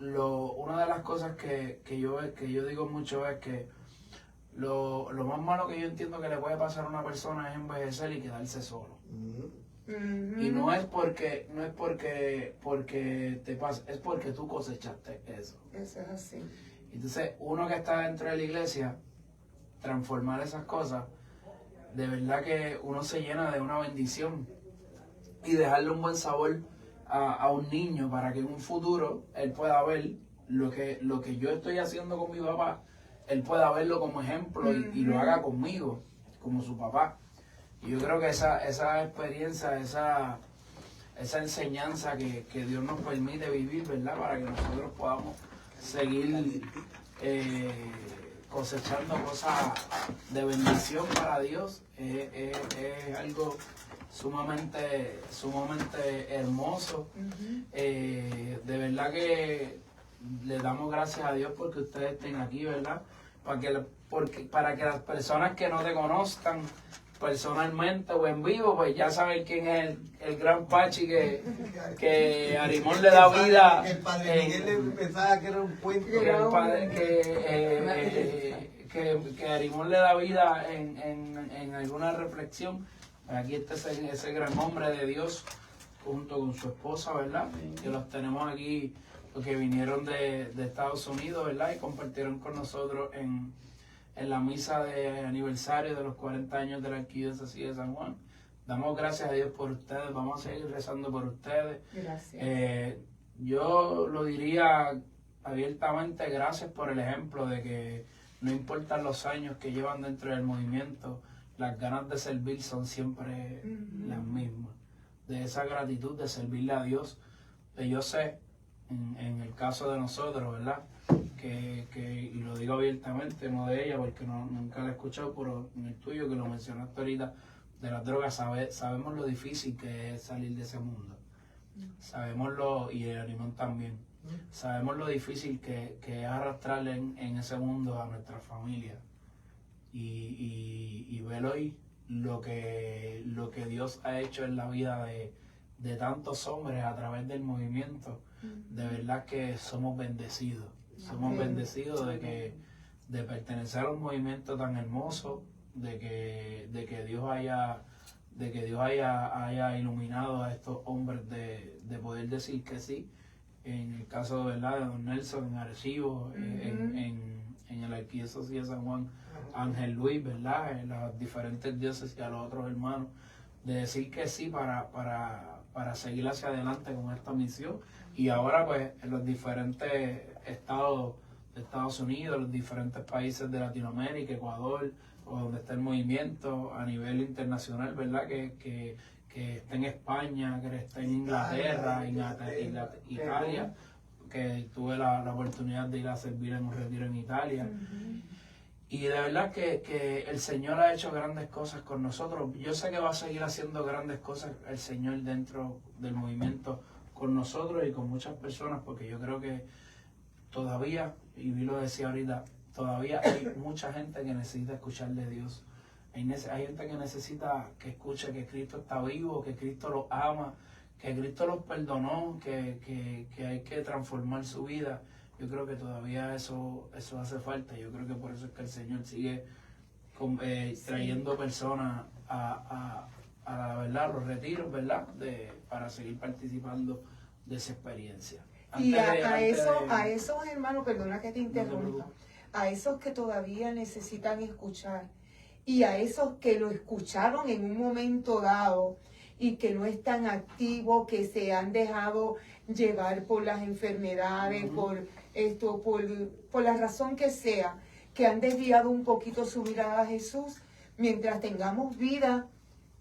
una de las cosas que yo digo mucho es que lo más malo que yo entiendo que le puede pasar a una persona es envejecer y quedarse solo. Y no es porque te pasa, es porque tú cosechaste eso. Eso es así. Entonces, uno que está dentro de la iglesia, transformar esas cosas, de verdad que uno se llena de una bendición y dejarle un buen sabor a un niño para que en un futuro él pueda ver lo que yo estoy haciendo con mi papá, él pueda verlo como ejemplo y lo haga conmigo, como su papá. Y yo creo que esa experiencia, esa enseñanza que Dios nos permite vivir, ¿verdad? Para que nosotros podamos seguir cosechando cosas de bendición para Dios, es algo sumamente hermoso. De verdad que le damos gracias a Dios porque ustedes estén aquí, ¿verdad? Para que las personas que no te conozcan personalmente o en vivo, pues ya saben quién es el gran Pachi que Arimón le da vida. El padre Miguel le pensaba que era un cuento. Que Arimón le da vida en alguna reflexión. Aquí está ese gran hombre de Dios junto con su esposa, ¿verdad? Que los tenemos aquí, que vinieron de Estados Unidos, ¿verdad? Y compartieron con nosotros en la misa de aniversario de los 40 años de la Arquidiócesis de San Juan. Damos gracias a Dios por ustedes, vamos a seguir rezando por ustedes. Gracias. Yo lo diría abiertamente, gracias por el ejemplo de que no importan los años que llevan dentro del movimiento, las ganas de servir son siempre las mismas. De esa gratitud de servirle a Dios. Yo sé, en el caso de nosotros, ¿verdad? Y lo digo abiertamente, no de ella, porque nunca la he escuchado, pero en el tuyo, que lo mencionaste ahorita, de las drogas, sabemos lo difícil que es salir de ese mundo. Y el Arimón también. Sabemos lo difícil que es arrastrarle en ese mundo a nuestra familia. Y ver hoy lo que Dios ha hecho en la vida de tantos hombres a través del movimiento. De verdad que somos bendecidos. Somos bendecidos de pertenecer a un movimiento tan hermoso, de que Dios haya de que Dios haya iluminado a estos hombres de poder decir que sí. En el caso, ¿verdad?, de don Nelson en Arecibo, en el Arquidiócesis de San Juan, Ángel Luis, ¿verdad?, en las diferentes diócesis y a los otros hermanos, de decir que sí para seguir hacia adelante con esta misión. Y ahora pues en los diferentes estados de Estados Unidos, los diferentes países de Latinoamérica, Ecuador, o donde está el movimiento a nivel internacional, ¿verdad?, que está en España, que está en Inglaterra, en Italia, que tuve la oportunidad de ir a servir en un retiro en Italia. Y de verdad que el Señor ha hecho grandes cosas con nosotros. Yo sé que va a seguir haciendo grandes cosas el Señor dentro del movimiento con nosotros y con muchas personas, porque yo creo que todavía, y vi lo decía ahorita, todavía hay mucha gente que necesita escuchar de Dios. Hay gente que necesita que escuche que Cristo está vivo, que Cristo los ama, que Cristo los perdonó, que hay que transformar su vida. Yo creo que todavía eso hace falta. Yo creo que por eso es que el Señor sigue trayendo personas a la verdad, los retiros, ¿verdad?, para seguir participando de esa experiencia. Y a esos hermanos, perdona que te interrumpa, a esos que todavía necesitan escuchar y a esos que lo escucharon en un momento dado y que no están activos, que se han dejado llevar por las enfermedades, por la razón que sea, que han desviado un poquito su mirada a Jesús. Mientras tengamos vida,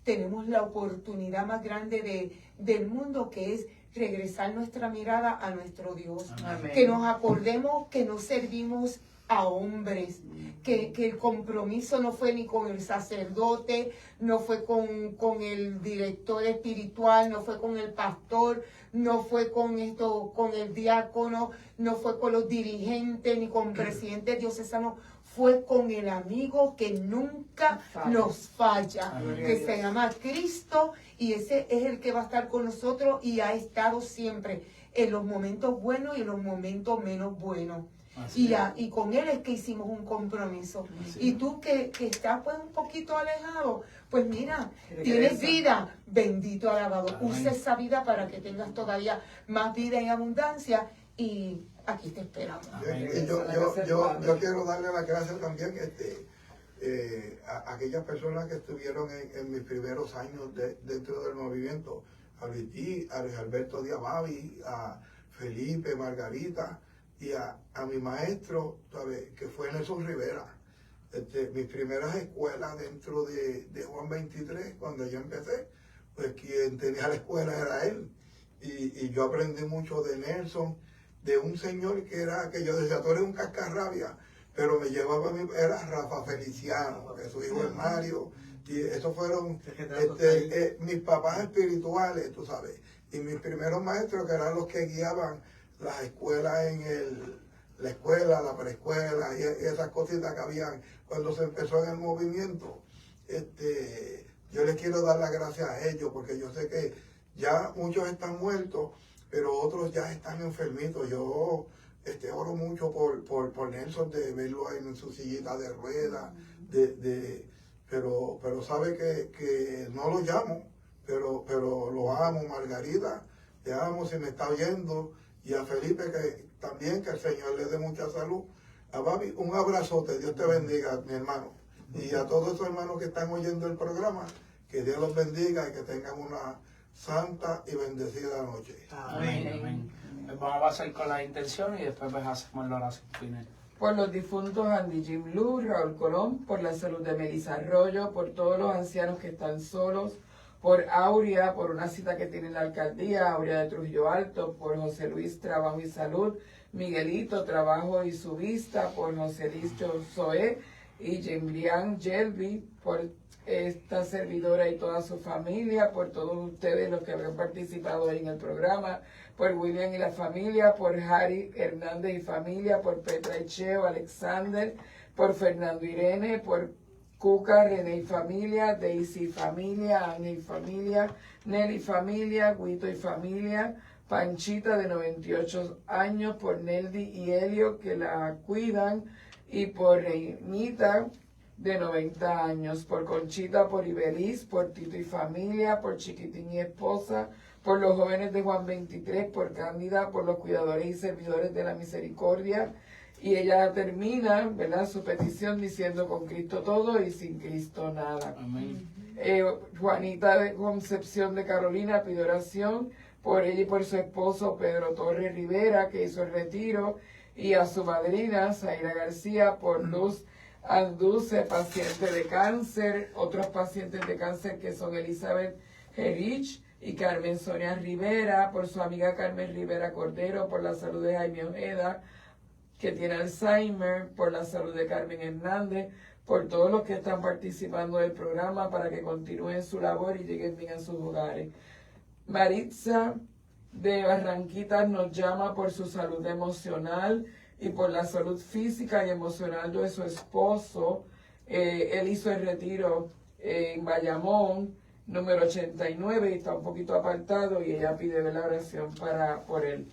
tenemos la oportunidad más grande del mundo, que es regresar nuestra mirada a nuestro Dios. Amén. Que nos acordemos que no servimos a hombres, que el compromiso no fue ni con el sacerdote, no fue con el director espiritual, no fue con el pastor, no fue con el diácono, no fue con los dirigentes, ni con presidentes diocesanos, fue con el amigo que nunca nos falla, que se llama Cristo, y ese es el que va a estar con nosotros y ha estado siempre, en los momentos buenos y en los momentos menos buenos. Y con él es que hicimos un compromiso. Y tú que estás pues un poquito alejado, pues mira, tienes vida, bendito, alabado. Usa esa vida para que tengas todavía más vida en abundancia, y aquí te esperamos. Yo quiero darle las gracias también a aquellas personas que estuvieron en mis primeros años dentro del movimiento, a Luis Alberto Diababi, a Felipe, Margarita, y a mi maestro, ¿sabes?, que fue Nelson Rivera. Mis primeras escuelas dentro de Juan 23, cuando yo empecé, pues quien tenía la escuela era él. Y yo aprendí mucho de Nelson, de un señor que yo decía, tú eres un cascarrabia, pero me llevaba a mí, era Rafa Feliciano, que su hijo es Mario, y esos fueron mis papás espirituales, tú sabes, y mis primeros maestros, que eran los que guiaban las escuelas la escuela, la preescuela y esas cositas que habían cuando se empezó en el movimiento. Yo les quiero dar las gracias a ellos, porque yo sé que ya muchos están muertos, pero otros ya están enfermitos. Yo oro mucho por Nelson, de verlo en su sillita de ruedas, pero sabe que no lo llamo, pero lo amo. Margarita, te amo si me está oyendo, y a Felipe, que también, que el Señor le dé mucha salud. A Babi, un abrazote, Dios te bendiga, mi hermano. Y a todos esos hermanos que están oyendo el programa, que Dios los bendiga y que tengan una santa y bendecida noche. Amén. Amén. Pues vamos a pasar con las intenciones y después pues hacemos la oración final. Por los difuntos Andy Jim Blue, Raúl Colón, por la salud de Melissa Arroyo, por todos los ancianos que están solos, por Aurea, por una cita que tiene la alcaldía, Aurea de Trujillo Alto, por José Luis, trabajo y salud, Miguelito, trabajo y su vista, por José Luis Zoé y Jembrián Yelvi, por esta servidora y toda su familia, por todos ustedes los que habían participado hoy en el programa, por William y la familia, por Harry Hernández y familia, por Petra Echeo, Alexander, por Fernando Irene, por Cuca, René y familia, Daisy y familia, Ángel y familia, Nelly y familia, Guito y familia, Panchita de 98 años, por Neldy y Helio que la cuidan, y por Reinita, de 90 años, por Conchita, por Ibeliz, por Tito y familia, por Chiquitín y esposa, por los jóvenes de Juan 23, por Cándida, por los cuidadores y servidores de la misericordia. Y ella termina, ¿verdad?, su petición diciendo: con Cristo todo y sin Cristo nada. Amén. Juanita de Concepción de Carolina pide oración por ella y por su esposo Pedro Torres Rivera, que hizo el retiro, y a su madrina Zaira García, por Luz Anduce, paciente de cáncer, otros pacientes de cáncer que son Elizabeth Gerich y Carmen Sonia Rivera, por su amiga Carmen Rivera Cordero, por la salud de Jaime Ojeda, que tiene Alzheimer, por la salud de Carmen Hernández, por todos los que están participando del programa para que continúen su labor y lleguen bien a sus hogares. Maritza de Barranquitas nos llama por su salud emocional y por la salud física y emocional de su esposo. Él hizo el retiro en Bayamón, número 89, y está un poquito apartado, y ella pide la oración por él.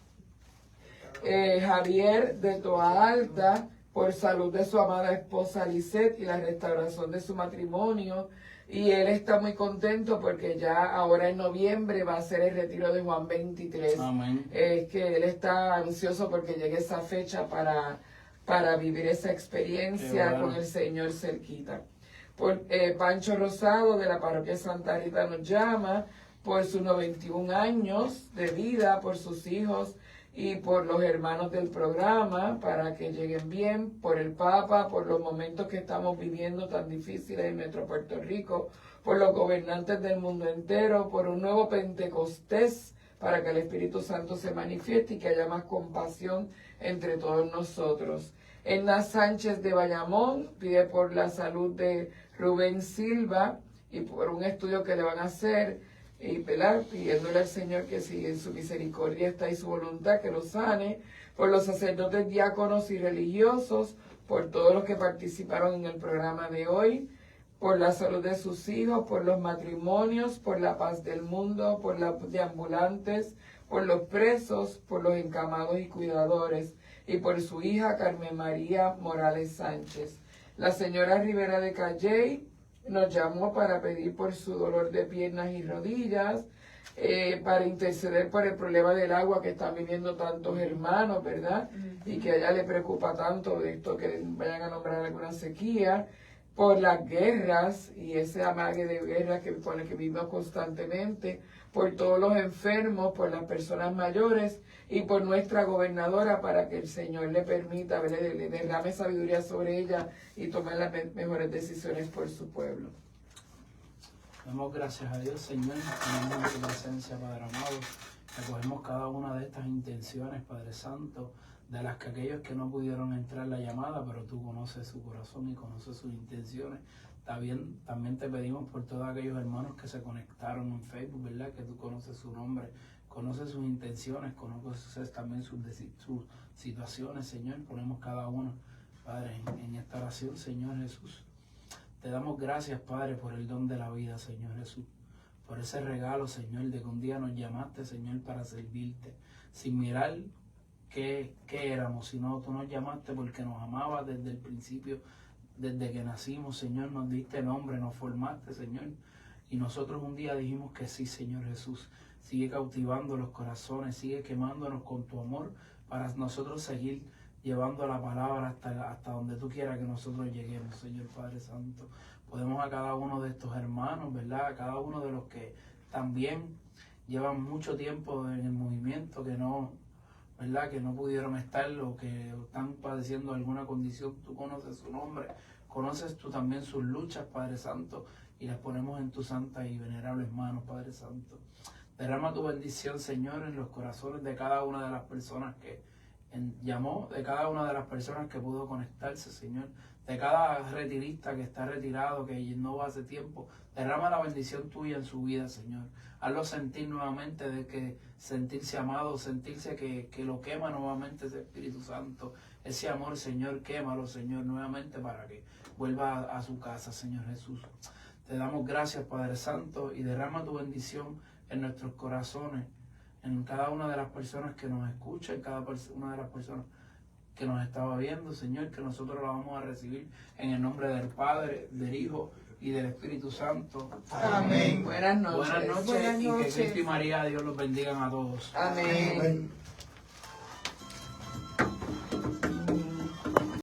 Javier de Toa Alta, por salud de su amada esposa Lisette y la restauración de su matrimonio. Y él está muy contento porque ya ahora en noviembre va a ser el retiro de Juan 23. Amén. Es que él está ansioso porque llegue esa fecha para vivir esa experiencia Qué bueno. con el Señor cerquita. Por Pancho Rosado de la parroquia Santa Rita nos llama por sus 91 años de vida, por sus hijos y por los hermanos del programa, para que lleguen bien, por el Papa, por los momentos que estamos viviendo tan difíciles en nuestro Puerto Rico, por los gobernantes del mundo entero, por un nuevo Pentecostés, para que el Espíritu Santo se manifieste y que haya más compasión entre todos nosotros. Edna Sánchez de Bayamón pide por la salud de Rubén Silva y por un estudio que le van a hacer, y pidiéndole al Señor que si en su misericordia está y su voluntad, que lo sane, por los sacerdotes, diáconos y religiosos, por todos los que participaron en el programa de hoy, por la salud de sus hijos, por los matrimonios, por la paz del mundo, por los deambulantes, por los presos, por los encamados y cuidadores, y por su hija Carmen María Morales Sánchez. La señora Rivera de Calley nos llamó para pedir por su dolor de piernas y rodillas, para interceder por el problema del agua que están viviendo tantos hermanos, ¿verdad? Y que a ella le preocupa tanto de esto, que vayan a nombrar alguna sequía, por las guerras y ese amague de guerra con el que vivimos constantemente, por todos los enfermos, por las personas mayores y por nuestra gobernadora, para que el Señor le permita, le derrame sabiduría sobre ella y tome las mejores decisiones por su pueblo. Damos gracias a Dios, Señor, tenemos tu presencia, Padre amado. Recogemos cada una de estas intenciones, Padre Santo, de las que aquellos que no pudieron entrar la llamada, pero tú conoces su corazón y conoces sus intenciones. También te pedimos por todos aquellos hermanos que se conectaron en Facebook, ¿verdad? Que tú conoces su nombre, conoces sus intenciones, conoces también sus situaciones, Señor. Ponemos cada uno, Padre, en esta oración, Señor Jesús. Te damos gracias, Padre, por el don de la vida, Señor Jesús. Por ese regalo, Señor, de que un día nos llamaste, Señor, para servirte. Sin mirar qué éramos, sino tú nos llamaste porque nos amabas desde el principio, desde que nacimos, Señor. Nos diste nombre, nos formaste, Señor. Y nosotros un día dijimos que sí, Señor Jesús. Sigue cautivando los corazones, sigue quemándonos con tu amor para nosotros seguir llevando la palabra hasta donde tú quieras que nosotros lleguemos, Señor Padre Santo. Podemos a cada uno de estos hermanos, ¿verdad? A cada uno de los que también llevan mucho tiempo en el movimiento, que no, ¿verdad? Que no pudieron estar o que están padeciendo alguna condición. Tú conoces su nombre, conoces tú también sus luchas, Padre Santo, y las ponemos en tus santas y venerables manos, Padre Santo. Derrama tu bendición, Señor, en los corazones de cada una de las personas que llamó, de cada una de las personas que pudo conectarse, Señor, de cada retirista que está retirado, que no va hace tiempo. Derrama la bendición tuya en su vida, Señor. Hazlo sentir nuevamente, de que sentirse amado, sentirse que lo quema nuevamente ese Espíritu Santo. Ese amor, Señor, quémalo, Señor, nuevamente para que vuelva a su casa, Señor Jesús. Te damos gracias, Padre Santo, y derrama tu bendición en nuestros corazones, en cada una de las personas que nos escuchan, en cada una de las personas que nos estaba viendo, Señor, que nosotros la vamos a recibir en el nombre del Padre, del Hijo y del Espíritu Santo. Amén. Buenas noches. Buenas noches Buenas y que noches. Cristo y María, Dios los bendigan a todos. Amén. Amén.